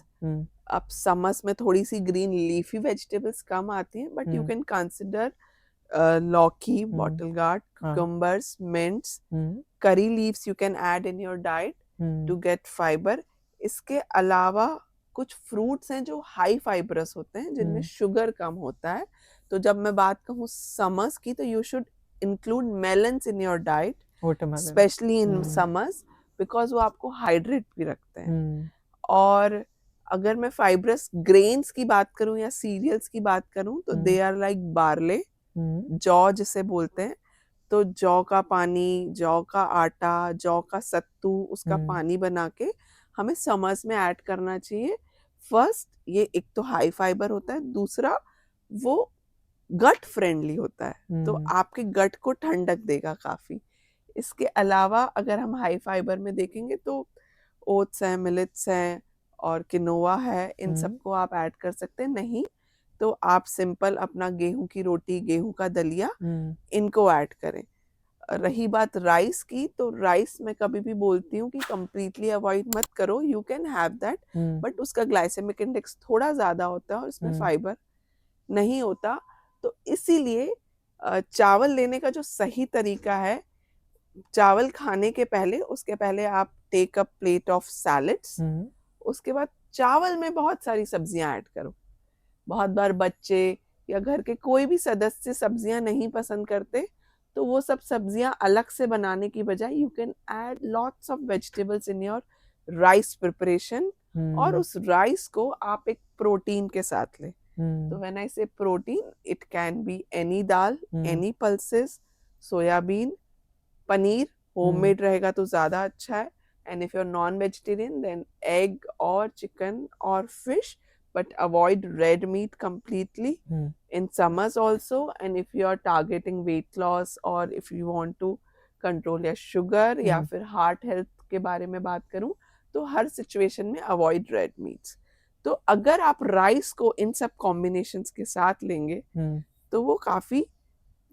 अब summers में थोड़ी सी green leafy vegetables कम आती हैं, but you can consider लौकी, bottle gourd, cucumbers, mints, curry leaves you can add in your diet to get fiber. इसके अलावा कुछ fruits हैं जो हाई फाइबरस होते हैं, जिनमें शुगर कम होता है। तो जब मैं बात कहूँ समर्स की, तो you should include melons in your diet, specially in summers, because वो आपको हाइड्रेट भी रखते हैं। और अगर मैं फाइबरस ग्रेन्स की बात करूं या सीरियल्स की बात करूं, तो दे आर लाइक बार्ले, जौ जिसे बोलते हैं। तो जौ का पानी, जौ का आटा, जौ का सत्तू, उसका पानी बना के हमें समर्स में ऐड करना चाहिए। फर्स्ट, ये एक तो हाई फाइबर होता है, दूसरा वो गट फ्रेंडली होता है, तो आपके गट को ठंडक देगा काफी। इसके अलावा अगर हम हाई फाइबर में देखेंगे तो ओट्स हैं, मिलेट्स हैं और किनोआ है, इन सबको आप ऐड कर सकते हैं। नहीं तो आप सिंपल अपना गेहूं की रोटी, गेहूं का दलिया, इनको ऐड करें। रही बात राइस की, तो राइस मैं कभी भी बोलती हूँ कि कंप्लीटली अवॉइड मत करो, you can have that, but उसका ग्लाइसेमिक इंडेक्स थोड़ा ज्यादा होता है और इसमें फाइबर नहीं होता। तो इसीलिए चावल लेने का जो सही तरीका है, चावल खाने के पहले, उसके पहले आप take a plate of salads, उसके बाद चावल में बहुत सारी सब्जियां ऐड करो। बहुत बार बच्चे या घर के कोई भी सदस्य सब्जियां नहीं पसंद करते, तो वो सब सब्जियां अलग से बनाने की बजाय you can add lots of vegetables in your rice preparation, और उस राइस को आप एक प्रोटीन के साथ लें। तो when I say protein, it can be any dal, any pulses, soybean, paneer homemade रहेगा तो ज्यादा अच्छा है, and if you are non vegetarian then egg और चिकन और fish, but avoid red meat completely in summers also. And if you are targeting weight loss or if you want to control your sugar या फिर heart health के बारे में बात करूं, तो हर situation में avoid red meats. तो अगर आप राइस को इन सब कॉम्बिनेशंस के साथ लेंगे तो वो काफी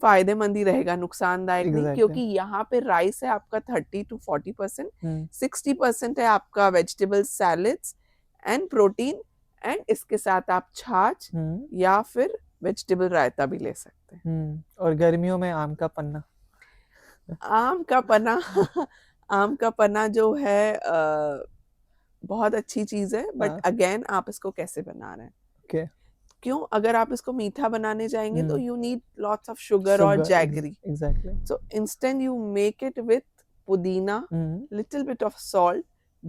फायदेमंद ही रहेगा, नुकसानदायक नहीं, क्योंकि यहाँ पे राइस है आपका 30 to 40%, 60% है आपका vegetable salads and protein, and इसके साथ आप छाछ या फिर वेजिटेबल रायता भी ले सकते हैं। और गर्मियों में आम का पन्ना, आम का पन्ना आम का पन्ना जो है बहुत अच्छी चीज है, बट अगेन आप इसको कैसे बना रहे हैं। okay. क्यों, अगर आप इसको मीठा बनाने जाएंगे तो you need lots of sugar और jaggery, so instant you make it with pudina, little bit of salt,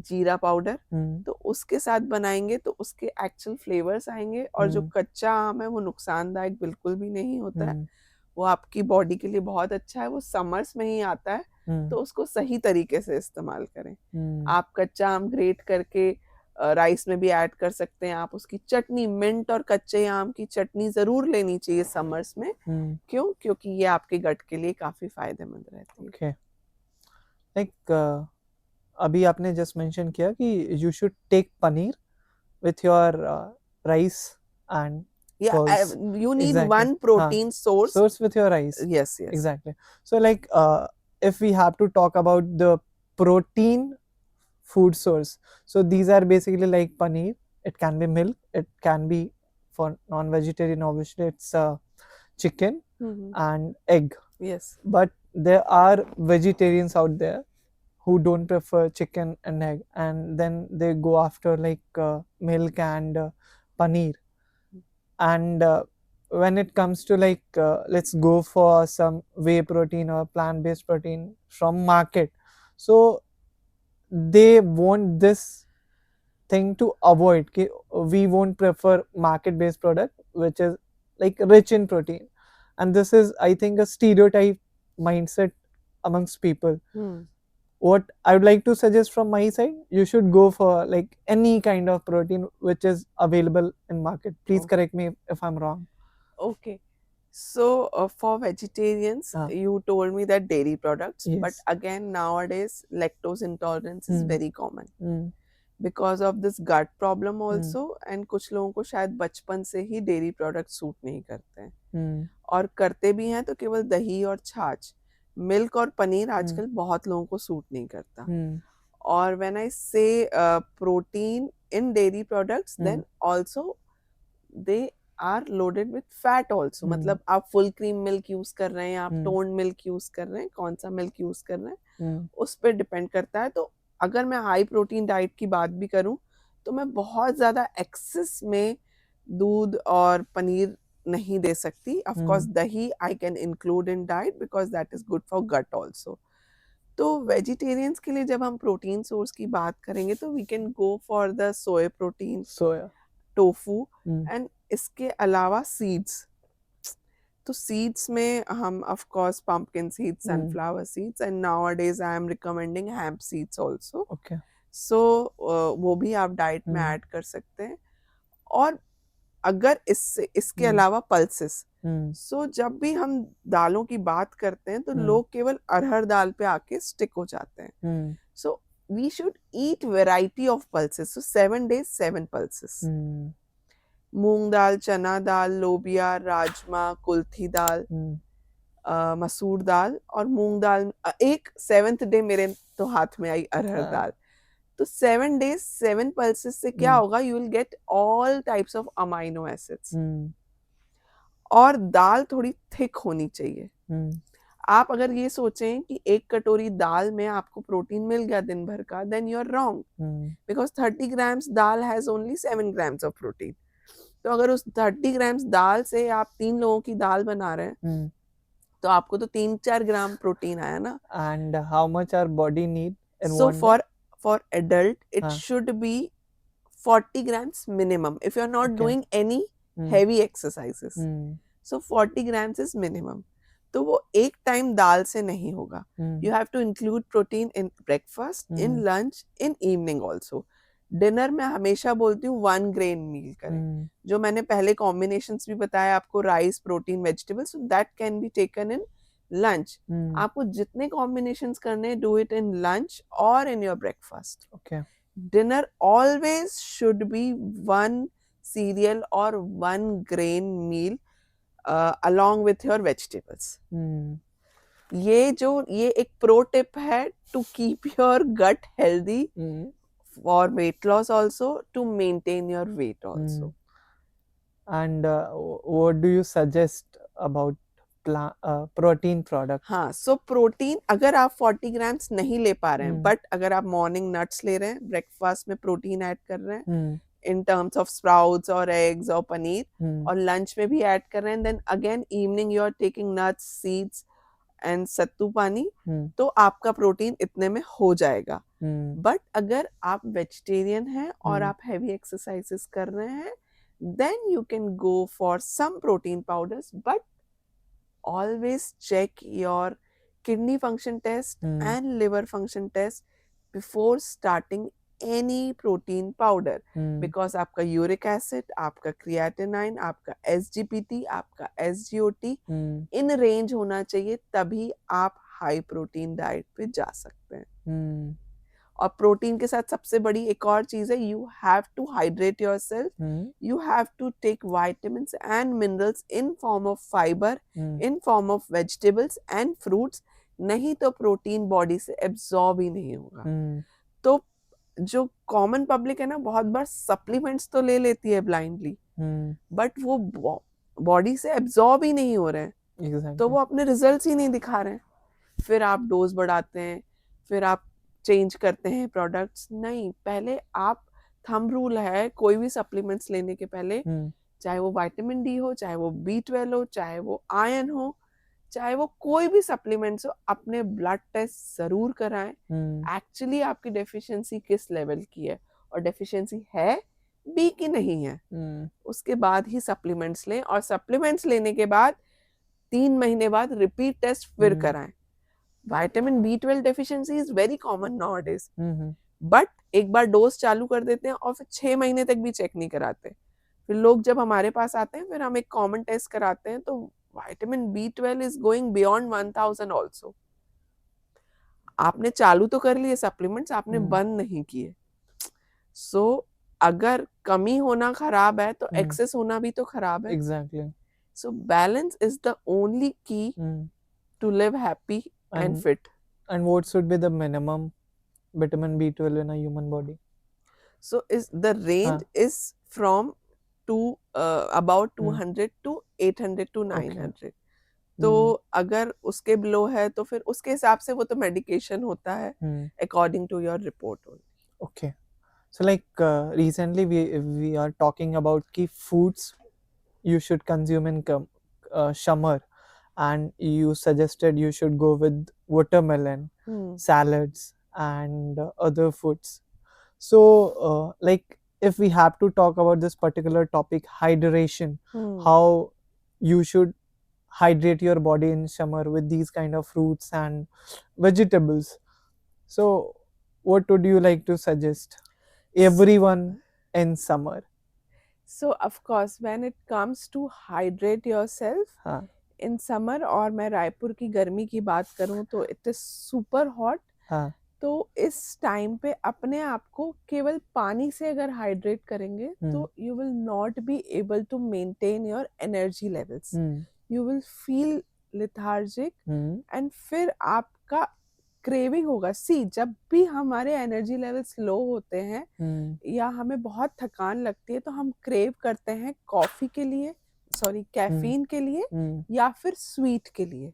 jeera powder, तो उसके साथ बनाएंगे तो उसके एक्चुअल फ्लेवर्स आएंगे। और जो कच्चा आम है वो नुकसानदायक बिल्कुल भी नहीं होता है, वो आपकी बॉडी के लिए बहुत अच्छा है, वो समर्स में ही आता है, तो उसको सही तरीके से इस्तेमाल करें। आप कच्चा आम ग्रेट करके राइस में भी ऐड कर सकते हैं। आप उसकी चटनी, मिंट और कच्चे आम की चटनी जरूर लेनी चाहिए समर्स में। क्यों, क्योंकि ये आपके गट के लिए काफी फायदेमंद रहती है। लाइक अभी आपने जस्ट मेंशन किया कि you should take paneer with your rice and you need one protein source with your rice. Yes, exactly. So like if we have to talk about the protein food source, so these are basically like paneer, it can be milk, it can be, for non-vegetarian obviously it's chicken and egg. Yes, but there are vegetarians out there who don't prefer chicken and egg, and then they go after like milk and paneer. And when it comes to like let's go for some whey protein or plant-based protein from market, so they want this thing to avoid. We won't prefer market-based product which is like rich in protein, and this is, I think, a stereotype mindset amongst people. What I would like to suggest from my side, you should go for like any kind of protein which is available in market. Please correct me if I'm wrong. Okay. So for vegetarians, you told me that dairy products, but again nowadays lactose intolerance is very common because of this gut problem also, and कुछ लोगों को शायद बचपन से ही dairy products suit नहीं करते हैं, और करते भी हैं तो केवल दही और छाछ, मिल्क और पनीर आजकल बहुत लोगों को सूट नहीं करता. और when I say protein in dairy products, then also they are loaded with fat also. मतलब आप full cream milk यूज कर रहे हैं, आप toned milk यूज कर रहे हैं, कौन सा milk यूज कर रहे हैं, उस पर डिपेंड करता है. तो अगर मैं हाई प्रोटीन डाइट की बात भी करूं तो मैं बहुत ज्यादा एक्सेस में दूध और पनीर नहीं दे सकती. Of course dahi I can include in diet because that is good for gut also. तो वेजिटेरियंस के लिए जब हम प्रोटीन सोर्स की बात करेंगे तो we can go for the soya protein, soya, tofu, and इसके अलावा सीड्स. तो सीड्स में हम of course pumpkin seeds, sunflower seeds, and nowadays I am recommending hemp seeds also. Okay. So वो भी आप डाइट में ऐड कर सकते हैं. और अगर इसके अलावा पल्सेस, सो जब भी हम दालों की बात करते हैं तो लोग केवल अरहर दाल पे आके स्टिक हो जाते हैं. So we should eat variety of pulses. So 7 days 7 pulses. Moong dal, chana dal, लोबिया, राजमा, कुल्थी दाल, मसूर दाल और मूंग दाल. एक 7th day मेरे तो हाथ में आई अरहर दाल. तो 7 days 7 pulses से क्या होगा, you will get all types of amino acids. और दाल थोड़ी थिक होनी चाहिए. आप अगर ये सोचें कि एक कटोरी दाल में आपको प्रोटीन मिल गया दिन भर का, then you are wrong, because 30 grams dal has only 7 grams of protein. तो अगर उस 30 grams दाल से आप 3 लोगों की दाल बना रहे हैं तो आपको तो 3-4 ग्राम प्रोटीन आया ना. And how much our body need? So for adult it should be 40 grams minimum if you're not doing any heavy exercises. So 40 grams is minimum. तो वो एक टाइम दाल से नहीं होगा. You have to include protein in breakfast, in lunch, in evening also. Dinner में हमेशा बोलती हूँ 1 grain मील करें. जो मैंने पहले कॉम्बिनेशंस भी बताया आपको, rice, protein, vegetables, so that can be taken in lunch. आपको जितने कॉम्बिनेशंस करने, डू इट इन लंच और in your breakfast. Okay. Dinner always should be 1 cereal और 1 grain meal along with your vegetables. ये एक प्रो टिप है to keep your gut healthy, for weight loss also, to maintain your weight also. And what do you suggest about protein product? हाँ, so protein अगर आप 40 grams नहीं ले पा रहे हैं, बट अगर आप मॉर्निंग नट्स ले रहे हैं, ब्रेकफास्ट में प्रोटीन ऐड कर रहे हैं इन टर्म्स ऑफ स्प्राउट्स और एग्स और पनीर, और लंच में भी ऐड कर रहे हैं, then again evening you are taking nuts, seeds and sattu pani, तो आपका प्रोटीन इतने में हो जाएगा. बट अगर आप वेजिटेरियन हैं और आप हैवी एक्सरसाइजेस कर रहे हैं, then you can go for some protein powders, but always check your kidney function test and liver function test before starting any protein powder, because आपका uric acid, आपका creatinine, आपका SGPT, आपका SGOT in range होना चाहिए, तभी आप high protein diet पे जा सकते हैं. और प्रोटीन के साथ सबसे बड़ी एक और चीज है, you have to hydrate yourself. You have to take vitamins and minerals in form of fibre, in form of vegetables and fruits. नहीं तो प्रोटीन बॉडी से एब्जॉर्ब ही नहीं होगा. तो जो कॉमन पब्लिक है ना, बहुत बार सप्लीमेंट्स तो ले लेती है ब्लाइंडली, बट वो बॉडी से एब्जॉर्ब ही नहीं हो रहे हैं. तो वो अपने रिजल्ट्स ही नहीं दिखा रहे हैं. फिर आप डोज बढ़ाते हैं, फिर आप चेंज करते हैं प्रोडक्ट्स. नहीं, पहले आप, थंब रूल है कोई भी सप्लीमेंट्स लेने के पहले, चाहे वो विटामिन डी हो, चाहे वो B12 हो, चाहे वो आयरन हो, चाहे वो कोई भी सप्लीमेंट्स हो, अपने ब्लड टेस्ट जरूर कराएं. एक्चुअली आपकी डेफिशिएंसी किस लेवल की है, और डेफिशिएंसी है बी की नहीं है, उसके बाद ही सप्लीमेंट्स लें, और सप्लीमेंट्स लेने के बाद 3 महीने बाद रिपीट टेस्ट फिर कराएं। Vitamin B12 deficiency is very common nowadays, but एक बार डोज चालू कर देते हैं और फिर 6 महीने तक भी चेक नहीं कराते। फिर लोग जब हमारे पास आते हैं, फिर हम एक कॉमन टेस्ट कराते हैं, तो vitamin B12 is going beyond 1000 also. आपने चालू तो कर लिए सप्लीमेंट्स, आपने बंद नहीं किए। सो अगर कमी होना खराब है तो एक्सेस होना भी तो खराब है। Exactly. So balance is the only key to live happy and fit. And what should be the minimum vitamin B12 in a human body? So is the range is from about 200 to 800 to 900. तो अगर उसके below है तो फिर उसके हिसाब से वो तो मेडिकेशन होता है according to your report. Okay. So like recently we are talking about key foods you should consume in summer, and you suggested you should go with watermelon, salads, and other foods. So like if we have to talk about this particular topic, hydration, how you should hydrate your body in summer with these kind of fruits and vegetables. So what would you like to suggest everyone in summer? So of course when it comes to hydrate yourself in summer, और मैं रायपुर की गर्मी की बात करूं तो it is super hot. तो इस टाइम पे अपने आप को केवल पानी से अगर हाइड्रेट करेंगे तो you will not be able to maintain your energy levels, you will feel lethargic, and फिर आपका क्रेविंग होगा। सी जब भी हमारे एनर्जी लेवल्स लो होते हैं या हमें बहुत थकान लगती है तो हम क्रेव करते हैं कॉफी के लिए, सॉरी कैफीन के लिए, या फिर स्वीट के लिए।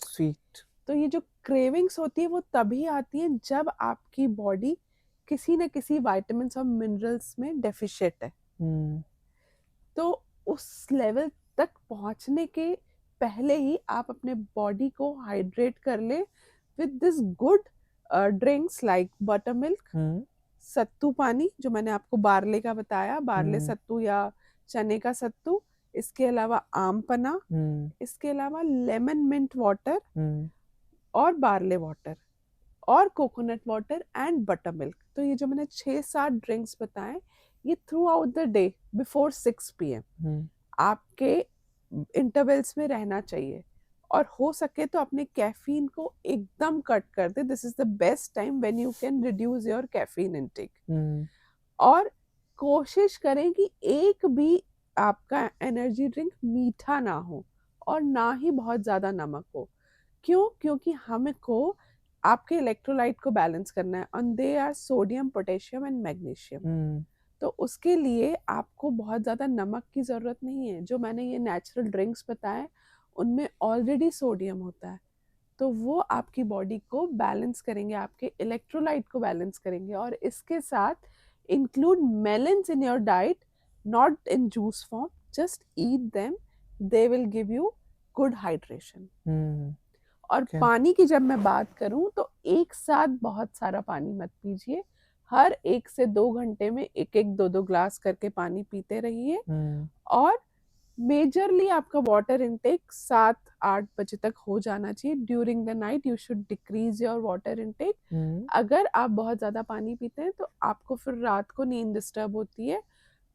स्वीट। तो ये जो क्रेविंग्स होती है वो तभी आती है जब आपकी बॉडी किसी न किसी विटामिन्स और मिनरल्स में डेफिशिएंट है। तो उस लेवल तक पहुंचने के पहले ही आप अपने बॉडी को हाइड्रेट कर ले with this good drinks like buttermilk, सत्तू पानी जो मैंने आपको बारले का बताया, बारले सत्तू या चने का सत्तू, इसके अलावा आम पना, इसके अलावा लेमन मिंट वाटर और बारले वाटर और coconut water and butter milk. तो ये जो मैंने 6-7 ड्रिंक्स बताए, ये through out the day before 6 PM आपके इंटरवल्स में रहना चाहिए, और हो सके तो अपने कैफीन को एकदम कट कर दे। This is the best time when you can reduce your caffeine intake. और कोशिश करें कि एक भी आपका एनर्जी ड्रिंक मीठा ना हो और ना ही बहुत ज़्यादा नमक हो। क्यों? क्योंकि हमको आपके इलेक्ट्रोलाइट को बैलेंस करना है, और they are sodium, potassium and magnesium. तो उसके लिए आपको बहुत ज़्यादा नमक की ज़रूरत नहीं है। जो मैंने ये नेचुरल ड्रिंक्स बताए उनमें ऑलरेडी सोडियम होता है, तो वो आपकी बॉडी को बैलेंस करेंगे, आपके इलेक्ट्रोलाइट को बैलेंस करेंगे। और इसके साथ include melons in your diet, not in juice form, just eat them, they will give you good hydration. और पानी की जब मैं बात करूं तो एक साथ बहुत सारा पानी मत पीजिए, हर 1 से 2 घंटे में 1-1, 2-2 ग्लास करके पानी पीते रहिए। और मेजरली आपका वाटर इनटेक 7-8 बजे तक हो जाना चाहिए। During the night you should decrease your water intake. अगर आप बहुत ज़्यादा पानी पीते हैं तो आपको फिर रात को नींद डिस्टर्ब होती है।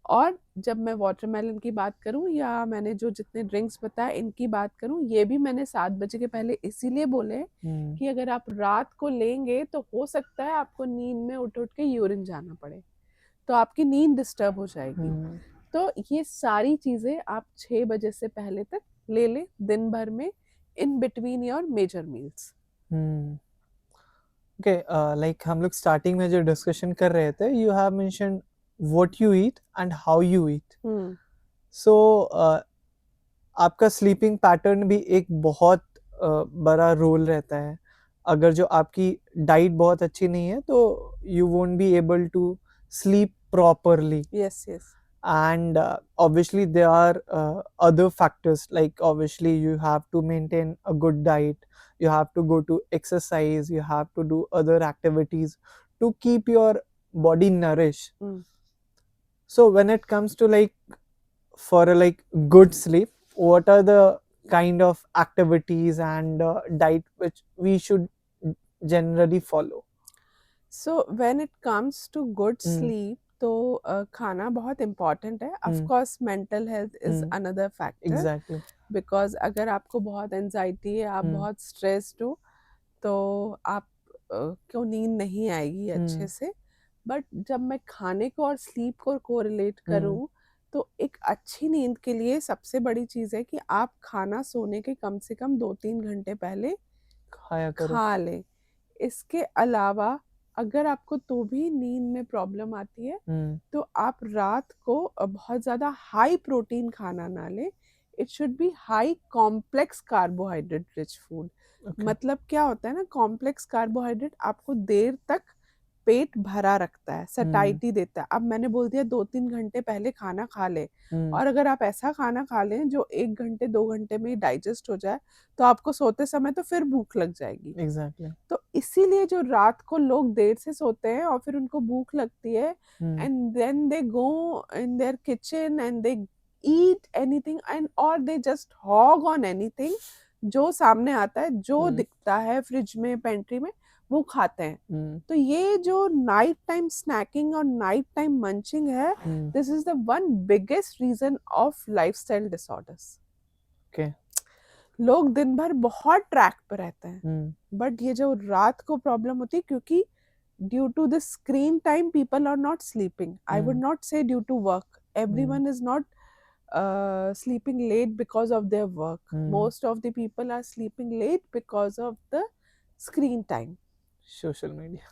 और जब मैं वाटरमेलन की बात करूं या मैंने जो जितने ड्रिंक्स बताए इनकी बात करूं, ये भी मैंने 7 बजे के पहले इसीलिए बोले कि अगर आप रात को लेंगे तो हो सकता है आपको नींद में उठ के यूरिन जाना पड़े, तो आपकी नींद डिस्टर्ब हो जाएगी। तो ये सारी चीज़ें आप 6 बजे से पहले तक ले लें दिन भर में, in between your major meals. Okay, like हम लोग स्टार्टिंग में जो डिस्कशन कर रहे थे, you have mentioned what you eat and how you eat. So आपका स्लीपिंग पैटर्न भी एक बहुत बड़ा रोल रहता है। अगर जो आपकी डाइट बहुत अच्छी नहीं है तो you won't be able to sleep properly. Yes. And obviously there are other factors, like obviously you have to maintain a good diet, you have to go to exercise, you have to do other activities to keep your body nourished. So when it comes to like for a like good sleep, what are the kind of activities and diet which we should generally follow? So when it comes to good sleep, तो खाना बहुत important है. Of course, mental health is another factor. Exactly. Because अगर आपको बहुत anxiety है, आप बहुत स्ट्रेस्ड हो, तो आप को नींद नहीं आएगी अच्छे से. बट जब मैं खाने को और स्लीप को कोरिलेट करूँ, तो एक अच्छी नींद के लिए सबसे बड़ी चीज़ है कि आप खाना सोने के कम से कम 2-3 घंटे पहले खाया करो. खा लें. इसके अलावा अगर आपको तो भी नींद में प्रॉब्लम आती है, तो आप रात को बहुत ज़्यादा हाई प्रोटीन खाना ना लें. It should B high complex carbohydrate rich food. मतलब क्या होता है ना, कॉम्प्लेक्स कार्बोहाइड्रेट आपको देर तक पेट भरा रखता है, सटाइटी देता है. अब मैंने बोल दिया 2-3 घंटे पहले खाना खा ले, और अगर आप ऐसा खाना खा लें जो 1 घंटे 2 घंटे में डाइजेस्ट हो जाए, तो आपको सोते समय तो फिर भूख लग जाएगी. Exactly. तो इसीलिए जो रात को लोग देर से सोते हैं और फिर उनको भूख लगती है, and then they go in their kitchen and they eat anything and और they just hog on anything. जो सामने आता है, जो दिखता है फ्रिज में, पेंट्री में, वो खाते हैं. तो ये जो नाइट टाइम स्नैकिंग और नाइट टाइम मंचिंग है, this is the one biggest reason of lifestyle disorders. Okay. लोग दिन भर बहुत ट्रैक पे रहते हैं, बट ये जो रात को प्रॉब्लम होती है, क्योंकि due to the screen time people are not sleeping. I would not say due to work. Everyone is not sleeping late because of their work. Most of the people are sleeping late because of the screen time. Social media.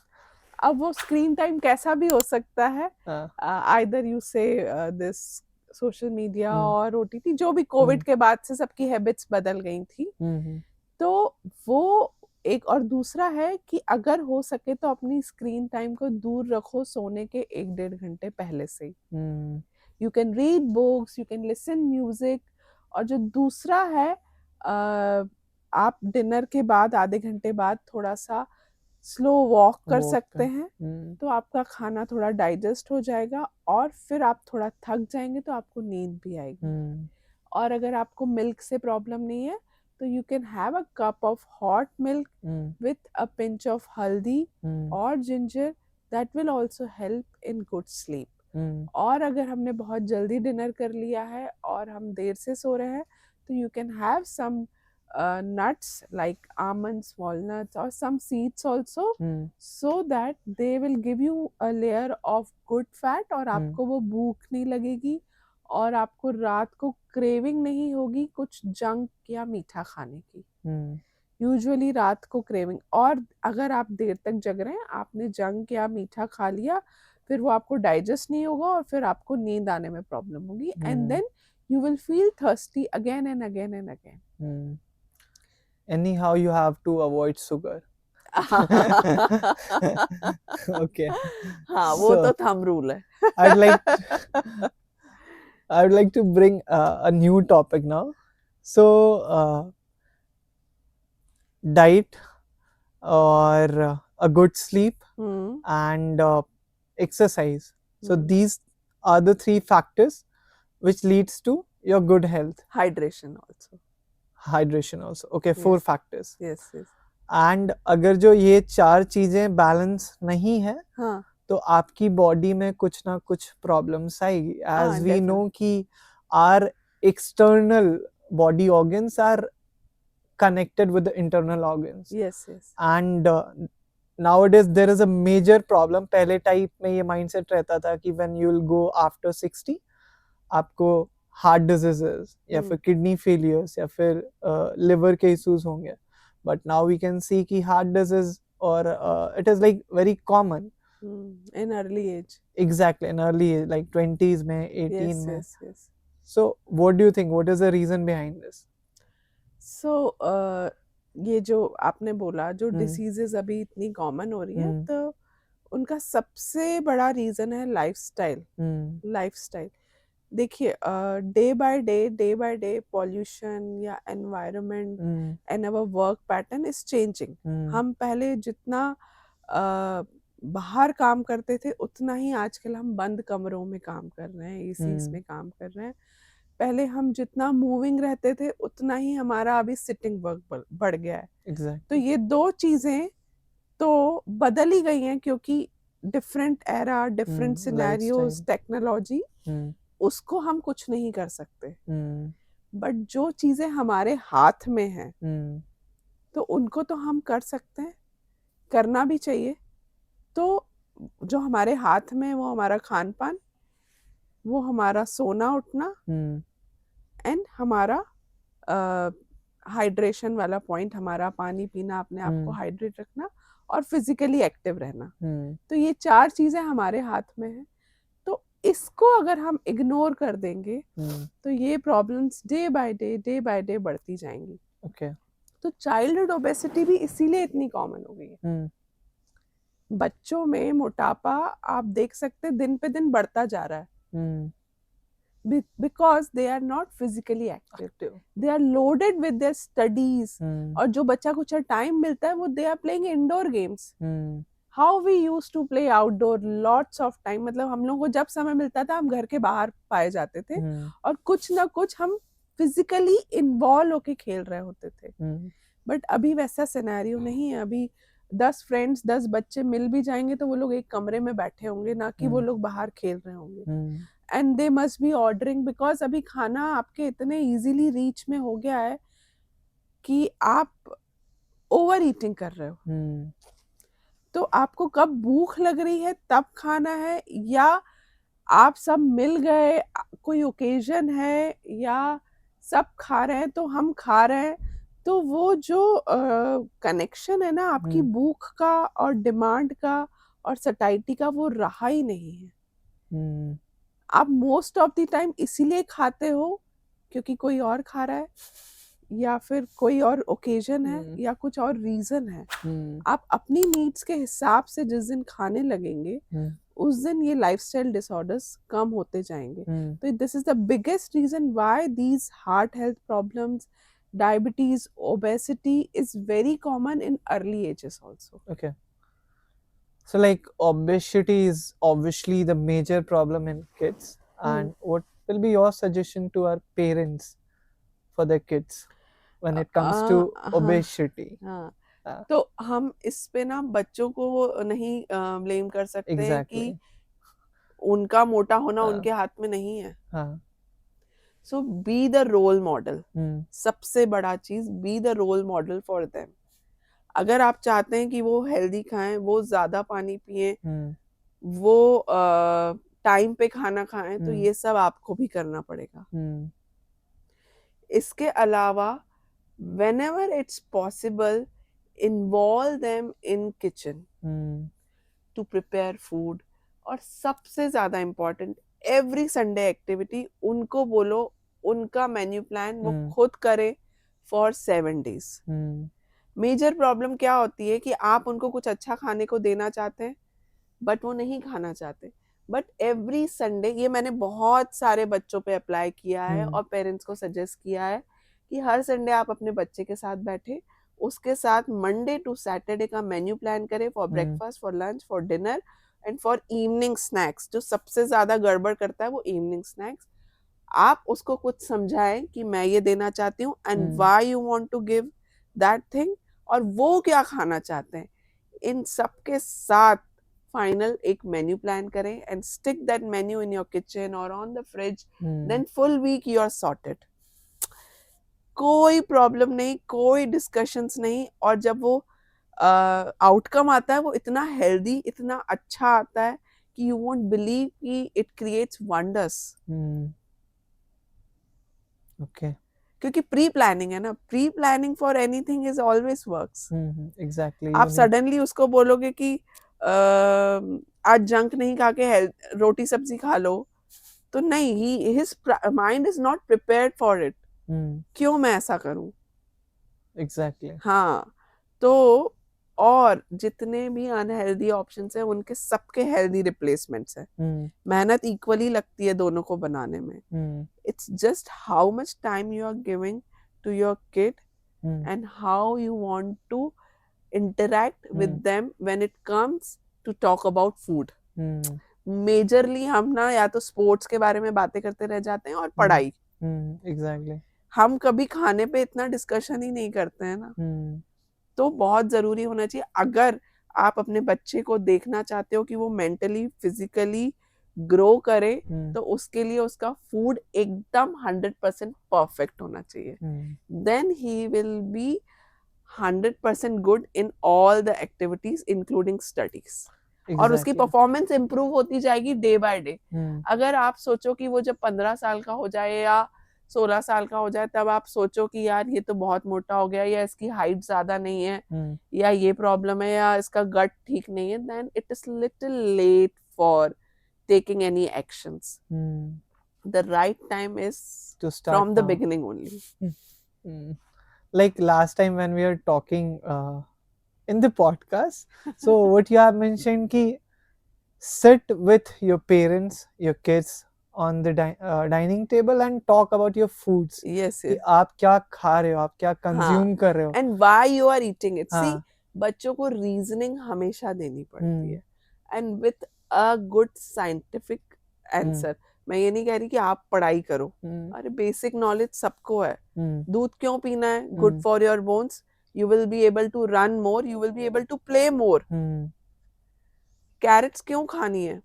अब वो screen time कैसा भी हो सकता है. Either you से this social media और OTT, जो भी कोविड के बाद से सबकी हैबिट्स बदल गई थी. तो वो एक. और दूसरा है कि अगर हो सके तो अपनी स्क्रीन टाइम को दूर रखो सोने के 1-1.5 घंटे पहले से. You can read books, you can listen music. और जो दूसरा है, आप डिनर के बाद आधे घंटे बाद थोड़ा सा स्लो वॉक कर सकते हैं, तो आपका खाना थोड़ा डाइजेस्ट हो जाएगा और फिर आप थोड़ा थक जाएंगे, तो आपको नींद भी आएगी. और अगर आपको मिल्क से प्रॉब्लम नहीं है, तो you can have a cup of hot milk with a pinch of हल्दी और ginger. That will also help in good sleep. और अगर हमने बहुत जल्दी डिनर कर लिया है और हम देर से सो रहे हैं, तो you can have some nuts like almonds, walnuts or some seeds also, so that they will give you a layer of good fat और आपको वो भूख नहीं लगेगी और आपको रात को क्रेविंग नहीं होगी कुछ जंक या मीठा खाने की. यूजुअली रात को क्रेविंग, और अगर आप देर तक जग रहे हैं, आपने जंक या मीठा खा लिया, फिर वो आपको डाइजेस्ट नहीं होगा और फिर आपको नींद आने में प्रॉब्लम होगी. And then you will feel thirsty again and again and again. Anyhow, you have to avoid sugar. Okay. हाँ, वो तो thumb rule है. I would like to bring a new topic now. So, diet or a good sleep and exercise. So these are the 3 factors which leads to your good health. Hydration also. Okay, 4 factors. Yes. And अगर जो ये 4 चीजें balance नहीं है, तो आपकी body में कुछ ना कुछ प्रॉब्लम्स आएगी. As we know कि our external body organs are connected with the internal organs. Yes. And nowadays there is a major problem. पहले टाइप में ये mindset रहता था कि when you will go after 60, आपको हार्ट डिजीजेस या फिर किडनी फेलियर्स या फिर लिवर के इश्यूज होंगे. But now we can see कि हार्ट डिजीज और it is like very common in early age. Exactly, in early age, like 20s में, 18 में. So what do you think, what is the reason behind this? So ये जो आपने बोला, जो diseases अभी इतनी कॉमन हो रही है, तो उनका सबसे बड़ा रीजन है लाइफस्टाइल. देखिए, डे बाय डे पॉल्यूशन या environment and our work pattern is changing. हम पहले जितना बाहर काम करते थे उतना ही आजकल हम बंद कमरों में काम कर रहे हैं, एसीज में काम कर रहे हैं। पहले हम जितना मूविंग रहते थे उतना ही हमारा अभी सिटिंग वर्क बढ़ गया है। तो ये दो चीजें तो बदल ही गई हैं, क्योंकि different era, different scenarios, technology, उसको हम कुछ नहीं कर सकते। बट जो चीजें हमारे हाथ में हैं तो उनको तो हम कर सकते हैं, करना भी चाहिए। तो जो हमारे हाथ में, वो हमारा खान पान, वो हमारा सोना उठना, एंड हमारा हाइड्रेशन वाला पॉइंट, हमारा पानी पीना, अपने आप को हाइड्रेट रखना और फिजिकली एक्टिव रहना। तो ये 4 चीजें हमारे हाथ में है। तो इसको अगर हम इग्नोर कर देंगे तो ये प्रॉब्लम्स डे बाय डे बढ़ती जाएंगी। तो चाइल्डहुड ओबेसिटी भी इसीलिए इतनी कॉमन हो गई है। बच्चों में मोटापा आप देख सकते हैं दिन पे दिन बढ़ता जा रहा है, because they are not physically active. They are loaded with their studies. और जो बच्चा कुछ टाइम मिलता है वो they are playing indoor games. How we used to play outdoor lots of time. मतलब हम लोगों को जब समय मिलता था हम घर के बाहर पाए जाते थे और कुछ ना कुछ हम फिजिकली इन्वॉल्व होके खेल रहे होते थे। बट अभी वैसा सिनेरियो नहीं है। अभी 10 फ्रेंड्स, 10 बच्चे मिल भी जाएंगे तो वो लोग एक कमरे में बैठे होंगे, ना कि वो लोग बाहर खेल रहे होंगे। And they must be ordering, because अभी खाना आपके इतने इजीली रीच में हो गया है कि आप ओवर ईटिंग कर रहे हो। तो आपको कब भूख लग रही है तब खाना है, या आप सब मिल गए, कोई ओकेजन है, या सब खा रहे हैं तो हम खा रहे हैं, तो वो जो कनेक्शन है ना आपकी भूख का और डिमांड का और सटाइटी का, वो रहा ही नहीं है। आप मोस्ट ऑफ द टाइम इसीलिए खाते हो क्योंकि कोई और खा रहा है, या फिर कोई और ओकेजन है, या कुछ और रीजन है। आप अपनी नीड्स के हिसाब से जिस दिन खाने लगेंगे उस दिन ये लाइफस्टाइल डिसऑर्डर्स कम होते जाएंगे। तो this is the biggest reason why these heart health problems, diabetes, obesity is very common in early ages also. Okay. So like obesity is obviously the major problem in kids. And what will be your suggestion to our parents for their kids when it comes to obesity? तो हम इस पे ना बच्चों को नहीं blame कर सकते हैं कि उनका मोटा होना उनके हाथ में नहीं है। So be the role model. सबसे बड़ा चीज, be the role model for them. अगर आप चाहते हैं कि वो हेल्दी खाएं, वो ज्यादा पानी पिए, वो टाइम पे खाना खाएं, तो ये सब आपको भी करना पड़ेगा। इसके अलावा whenever it's possible, involve them in kitchen to prepare food. और सबसे ज्यादा इम्पोर्टेंट, एवरी संडे एक्टिविटी उनको बोलो, उनका मेन्यू प्लान वो खुद करे फॉर 7 days। मेजर प्रॉब्लम क्या होती है कि आप उनको कुछ अच्छा खाने को देना चाहते हैं बट वो नहीं खाना चाहते। बट एवरी संडे, ये मैंने बहुत सारे बच्चों पे अप्लाई किया है और पेरेंट्स को सजेस्ट किया है कि हर संडे आप अपने बच्चे के साथ बैठे, उसके साथ मंडे टू सैटरडे का मेन्यू प्लान करें for breakfast, for lunch, for dinner and for evening snacks. जो सबसे ज्यादा गड़बड़ करता है वो इवनिंग स्नैक्स। आप उसको कुछ समझाएं कि मैं ये देना चाहती हूँ and why you want to give that thing, और वो क्या खाना चाहते हैं। इन सबके साथ फाइनल एक मेन्यू प्लान करें and stick that menu in your kitchen और on the fridge, then full week you are sorted. कोई प्रॉब्लम नहीं, कोई डिस्कशंस नहीं। और जब वो आउटकम आता है वो इतना हेल्दी, इतना अच्छा आता है कि यू वोंट बिलीव कि इट क्रिएट्स वंडर्स। ओके, क्योंकि प्री प्लानिंग है ना, pre planning for anything is always works. Exactly. आप सडनली उसको बोलोगे कि आज जंक नहीं खा के रोटी सब्जी खा लो, तो नहीं, his mind is not prepared for it. क्यों मैं ऐसा करूं? एग्जैक्टली। हाँ, तो और जितने भी अनहेल्दी ऑप्शंस हैं उनके सबके हेल्दी रिप्लेसमेंट्स हैं। मेहनत इक्वली लगती है दोनों को बनाने में। It's just how much time you are giving to your kid and how you want to interact with them when it comes to talk about food. Majorly हम ना या तो स्पोर्ट्स के बारे में बातें करते रह जाते हैं और पढ़ाई. एग्जैक्टली. हम कभी खाने पे इतना डिस्कशन ही नहीं करते हैं ना. तो बहुत जरूरी होना चाहिए. अगर आप अपने बच्चे को देखना चाहते हो कि वो मेंटली फिजिकली ग्रो करे, तो उसके लिए उसका फूड एकदम 100% परफेक्ट होना चाहिए. Then he will be 100% good in all the activities including studies. और उसकी परफॉर्मेंस इंप्रूव होती जाएगी डे बाय डे. अगर आप सोचो कि वो जब 15 साल का हो जाए या 16 साल का हो जाए, तब आप सोचो कि यार ये तो बहुत मोटा हो गया, या इसकी हाइट ज्यादा नहीं है, या ये प्रॉब्लम है, या इसका गट ठीक नहीं है, then it is little late for taking any actions. The right time is to start from the now. beginning only. Like last time when we were talking in the podcast, so what you have mentioned ki sit with your parents, your kids on the dining table and talk about your foods. Yes, कि आप क्या खा रहे हो, आप क्या consume कर रहे हो, and why you are eating it. See, बच्चों को रीजनिंग हमेशा देनी पड़ती है, and with a good scientific answer. मैं ये नहीं कह रही कि आप पढ़ाई करो. अरे बेसिक नॉलेज सबको है. दूध क्यों पीना है? Good for your bones. You will be able to run more, you will be able to play more. Carrots क्यों खानी है?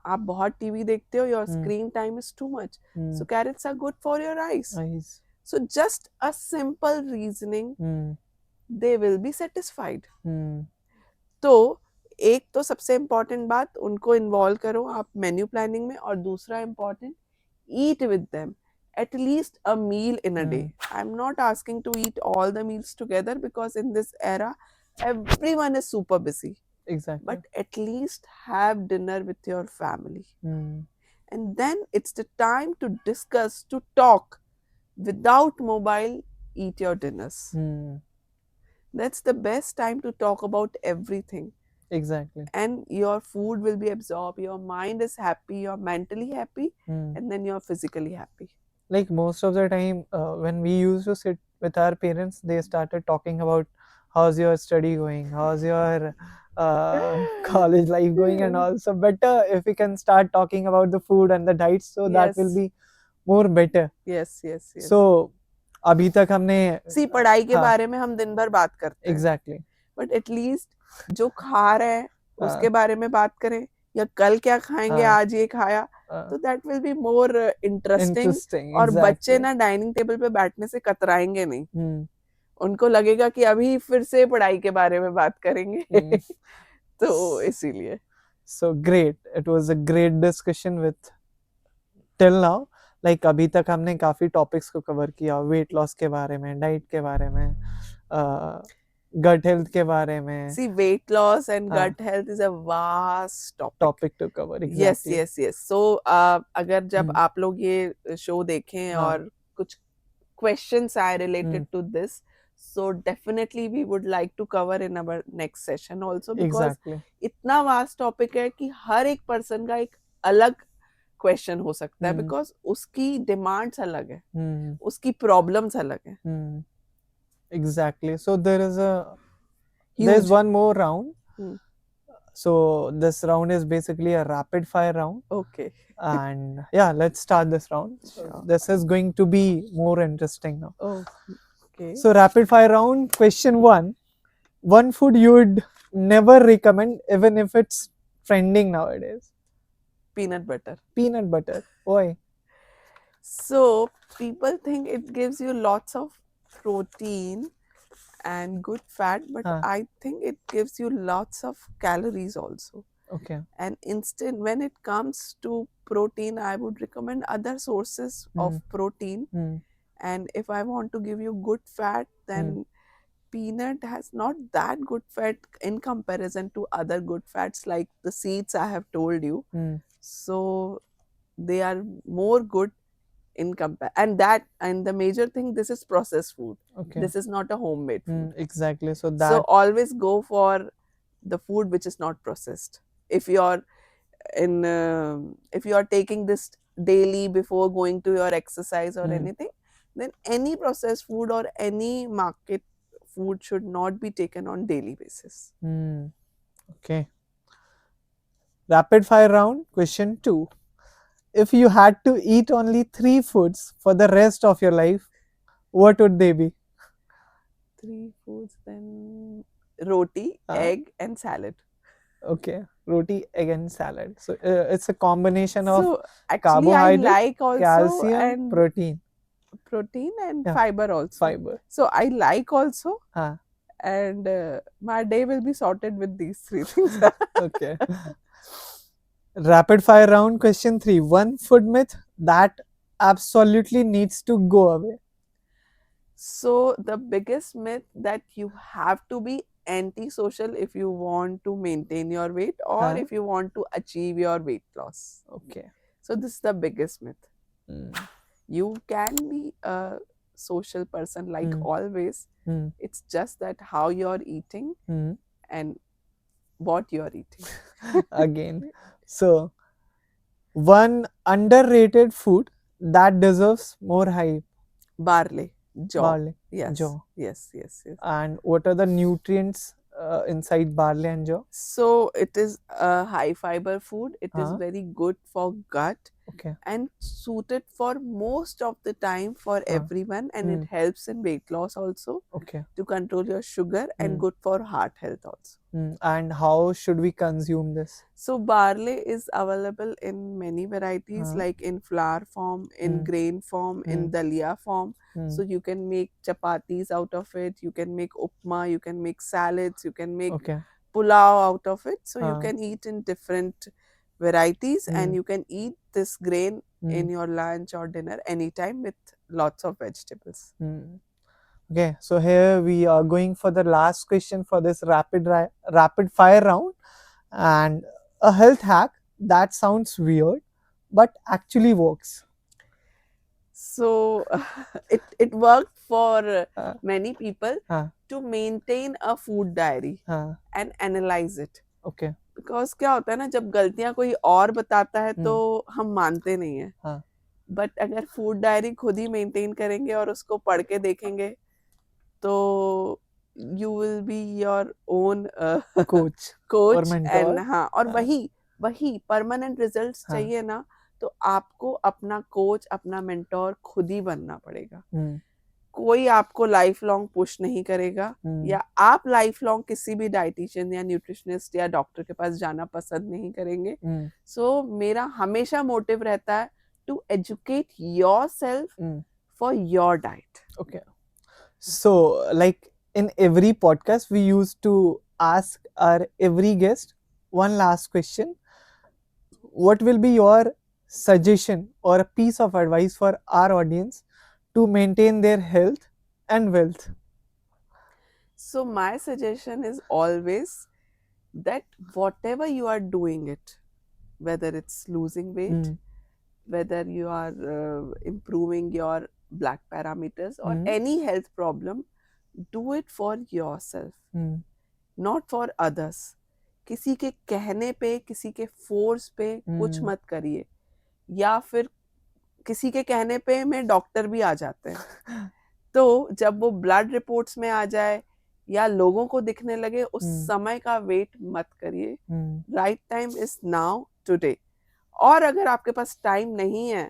आप बहुत टीवी देखते हो, your screen time is too much, so carrots are good for your eyes. So just a simple reasoning, they will be satisfied. तो एक तो सबसे इम्पोर्टेंट बात, उनको इन्वॉल्व करो आप मेन्यू प्लानिंग में. और दूसरा important, eat with them at least a meal in a day. I'm not asking to eat all the meals together because in this era everyone is super busy. Exactly. But at least have dinner with your family. And then it's the time to discuss, to talk without mobile. Eat your dinners. That's the best time to talk about everything. Exactly. And your food will be absorbed, your mind is happy, you're mentally happy, and then you're physically happy. Like most of the time when we used to sit with our parents, they started talking about how's your study going, how's your college life going, and all. So better if we can start talking about the food and the diets, so that will be more better. Yes. So अभी तक हमने पढ़ाई के बारे में हम दिन भर बात करते हैं. Exactly. But at least जो खा रहे हैं उसके बारे में बात करें, या कल क्या खाएंगे, आज ये खाया, तो that will be more interesting. और बच्चे ना डाइनिंग टेबल पे बैठने से कतराएंगे नहीं. उनको लगेगा कि अभी फिर से पढ़ाई के बारे में बात करेंगे. तो इसीलिए. So great, it was a great discussion with till now. Like अभी तक हमने काफी टॉपिक्स को कवर किया, वेट लॉस के बारे में, डाइट के बारे में, gut health के बारे में. See, weight loss and gut health is a vast topic to cover. Exactly. Yes. So अगर जब आप लोग ये शो देखें और कुछ questions आए related to this, so definitely we would like to cover in our next session also, because इतना vast topic है कि हर एक person का एक अलग क्वेश्चन हो सकता है, बिकॉज उसकी डिमांड्स अलग है, उसकी प्रॉब्लम्स अलग है. Exactly. So there's one more round. So this round is basically a rapid fire round. Okay. And yeah, let's start this round. Sure. This is going to be more interesting now. Okay. So rapid fire round. Question 1. One food you would never recommend even if it's trending nowadays. Peanut butter. Peanut butter. Why? So people think it gives you lots of protein and good fat, but I think it gives you lots of calories also. Okay. And instead, when it comes to protein, I would recommend other sources of protein. And if I want to give you good fat, then peanut has not that good fat in comparison to other good fats like the seeds I have told you. So they are more good in and the major thing, this is processed food. Okay. This is not a homemade food. Exactly. So always go for the food which is not processed. If you are taking this daily before going to your exercise or anything, then any processed food or any market food should not be taken on daily basis. Okay. Rapid fire round, question 2. If you had to eat only 3 foods for the rest of your life, what would they be? 3 foods, then roti, Uh, egg, and salad. Okay, roti, egg, and salad. So it's a combination of So actually, I carbohydrate, like also calcium, and protein. protein and Yeah, fiber also. fiber. So I like also, Huh. and my day will be sorted with these 3 things. Okay. Rapid fire round, question 3. One food myth that absolutely needs to go away. So the biggest myth that you have to be antisocial if you want to maintain your weight or Huh? if you want to achieve your weight loss. Okay. So this is the biggest myth. Mm. You can be a social person like Mm. always. Mm. It's just that how you're eating Mm. and what you're eating. Again. So, one underrated food that deserves more hype. Barley, jaw. Barley. Yes, Jaw. yes, yes, yes. And what are the nutrients inside barley and jaw? So it is a high fiber food. It is Huh? very good for gut Okay. and suited for most of the time for everyone, and it helps in weight loss also Okay. to control your sugar and good for heart health also. And how should we consume this? So barley is available in many varieties, Huh? like in flour form, in grain form, in dalia form. So you can make chapatis out of it, you can make upma, you can make salads, you can make Okay. pulao out of it. So you Huh. can eat in different varieties, and you can eat this grain in your lunch or dinner anytime with lots of vegetables. Okay, so here we are going for the last question for this rapid fire round, and a health hack that sounds weird but actually works. So it worked for Uh, many people uh, to maintain a food diary uh, and analyze it. okay. Because क्या होता है ना, जब गलतियां कोई और बताता है तो हम मानते नहीं है. हाँ. बट अगर फूड डायरी खुद ही मेंटेन करेंगे और उसको पढ़ के देखेंगे तो you will be your own coach और कोच. मेंटोर. एंड हाँ, और हाँ. वही परमानेंट रिजल्ट्स हाँ. चाहिए ना, तो आपको अपना कोच, अपना मेंटोर खुद ही बनना पड़ेगा. कोई आपको लाइफ लॉन्ग पुश नहीं करेगा, या आप लाइफ लॉन्ग किसी भी डाइटिशियन या न्यूट्रिशनिस्ट या डॉक्टर के पास जाना पसंद नहीं करेंगे. सो मेरा हमेशा मोटिव रहता है to educate yourself for your diet. Okay. So, like in every podcast, we used to ask our every guest one last question. What will be your suggestion or a piece of advice for our audience to maintain their health and wealth? So my suggestion is always that whatever you are doing it, whether it's losing weight, whether you are improving your blood parameters or any health problem, do it for yourself, not for others. किसी के कहने पे, किसी के force पे कुछ मत करिए, या फिर किसी के कहने पे में डॉक्टर भी आ जाते हैं. तो जब वो ब्लड रिपोर्ट्स में आ जाए या लोगों को दिखने लगे, उस समय का वेट मत करिए. Right time is now, today. और अगर आपके पास टाइम नहीं है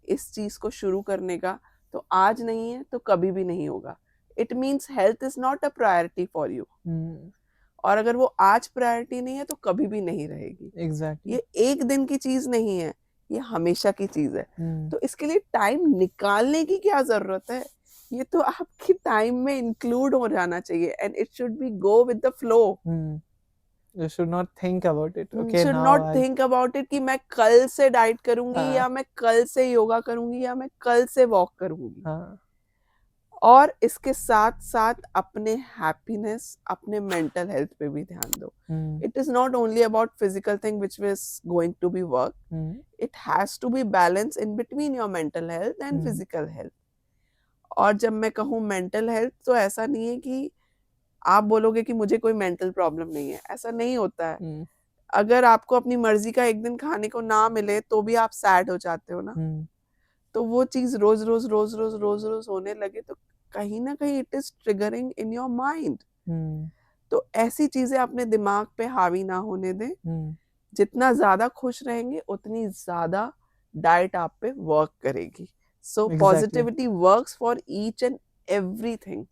इस चीज को शुरू करने का, तो आज नहीं है तो कभी भी नहीं होगा. It means health is not a priority for you. और अगर वो आज प्रायोरिटी नहीं है तो कभी भी नहीं रहेगी. Exactly. ये एक दिन की चीज नहीं है, ये हमेशा की चीज है. तो इसके लिए टाइम निकालने की क्या जरूरत है, ये तो आपकी टाइम में इंक्लूड हो जाना चाहिए. And it should be go with the flow. You should not think about it. Okay, should now not think about it कि मैं कल से डाइट करूंगी, या मैं कल से योगा करूंगी, या मैं कल से वॉक करूंगी. और इसके साथ साथ अपने हैप्पीनेस, अपने मेंटल हेल्थ पे भी ध्यान दो. It is not only about physical thing which is going to be work. It has to be balance in between your mental health and physical health. और जब मैं कहूँ मेंटल हेल्थ, तो ऐसा नहीं है कि आप बोलोगे कि मुझे कोई मेंटल प्रॉब्लम नहीं है. ऐसा नहीं होता है. अगर आपको अपनी मर्जी का एक दिन खाने को ना मिले तो भी आप सैड हो जाते हो ना. तो वो चीज रोज रोज रोज रोज रोज रोज होने लगे तो कहीं ना कहीं it is triggering in your mind. तो ऐसी चीजें अपने दिमाग पे हावी ना होने दें. जितना ज्यादा खुश रहेंगे उतनी ज्यादा डाइट आप पे वर्क करेगी. सो Exactly. Positivity works for each and everything.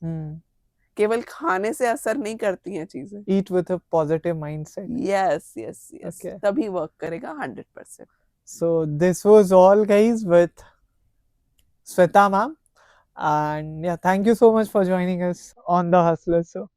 केवल खाने से असर नहीं करती हैं चीजें. Eat with a positive mindset. Yes yes yes, Okay. तभी वर्क करेगा 100%. So this was all, guys, with Shweta ma'am, and yeah, thank you so much for joining us on the Hustler Show.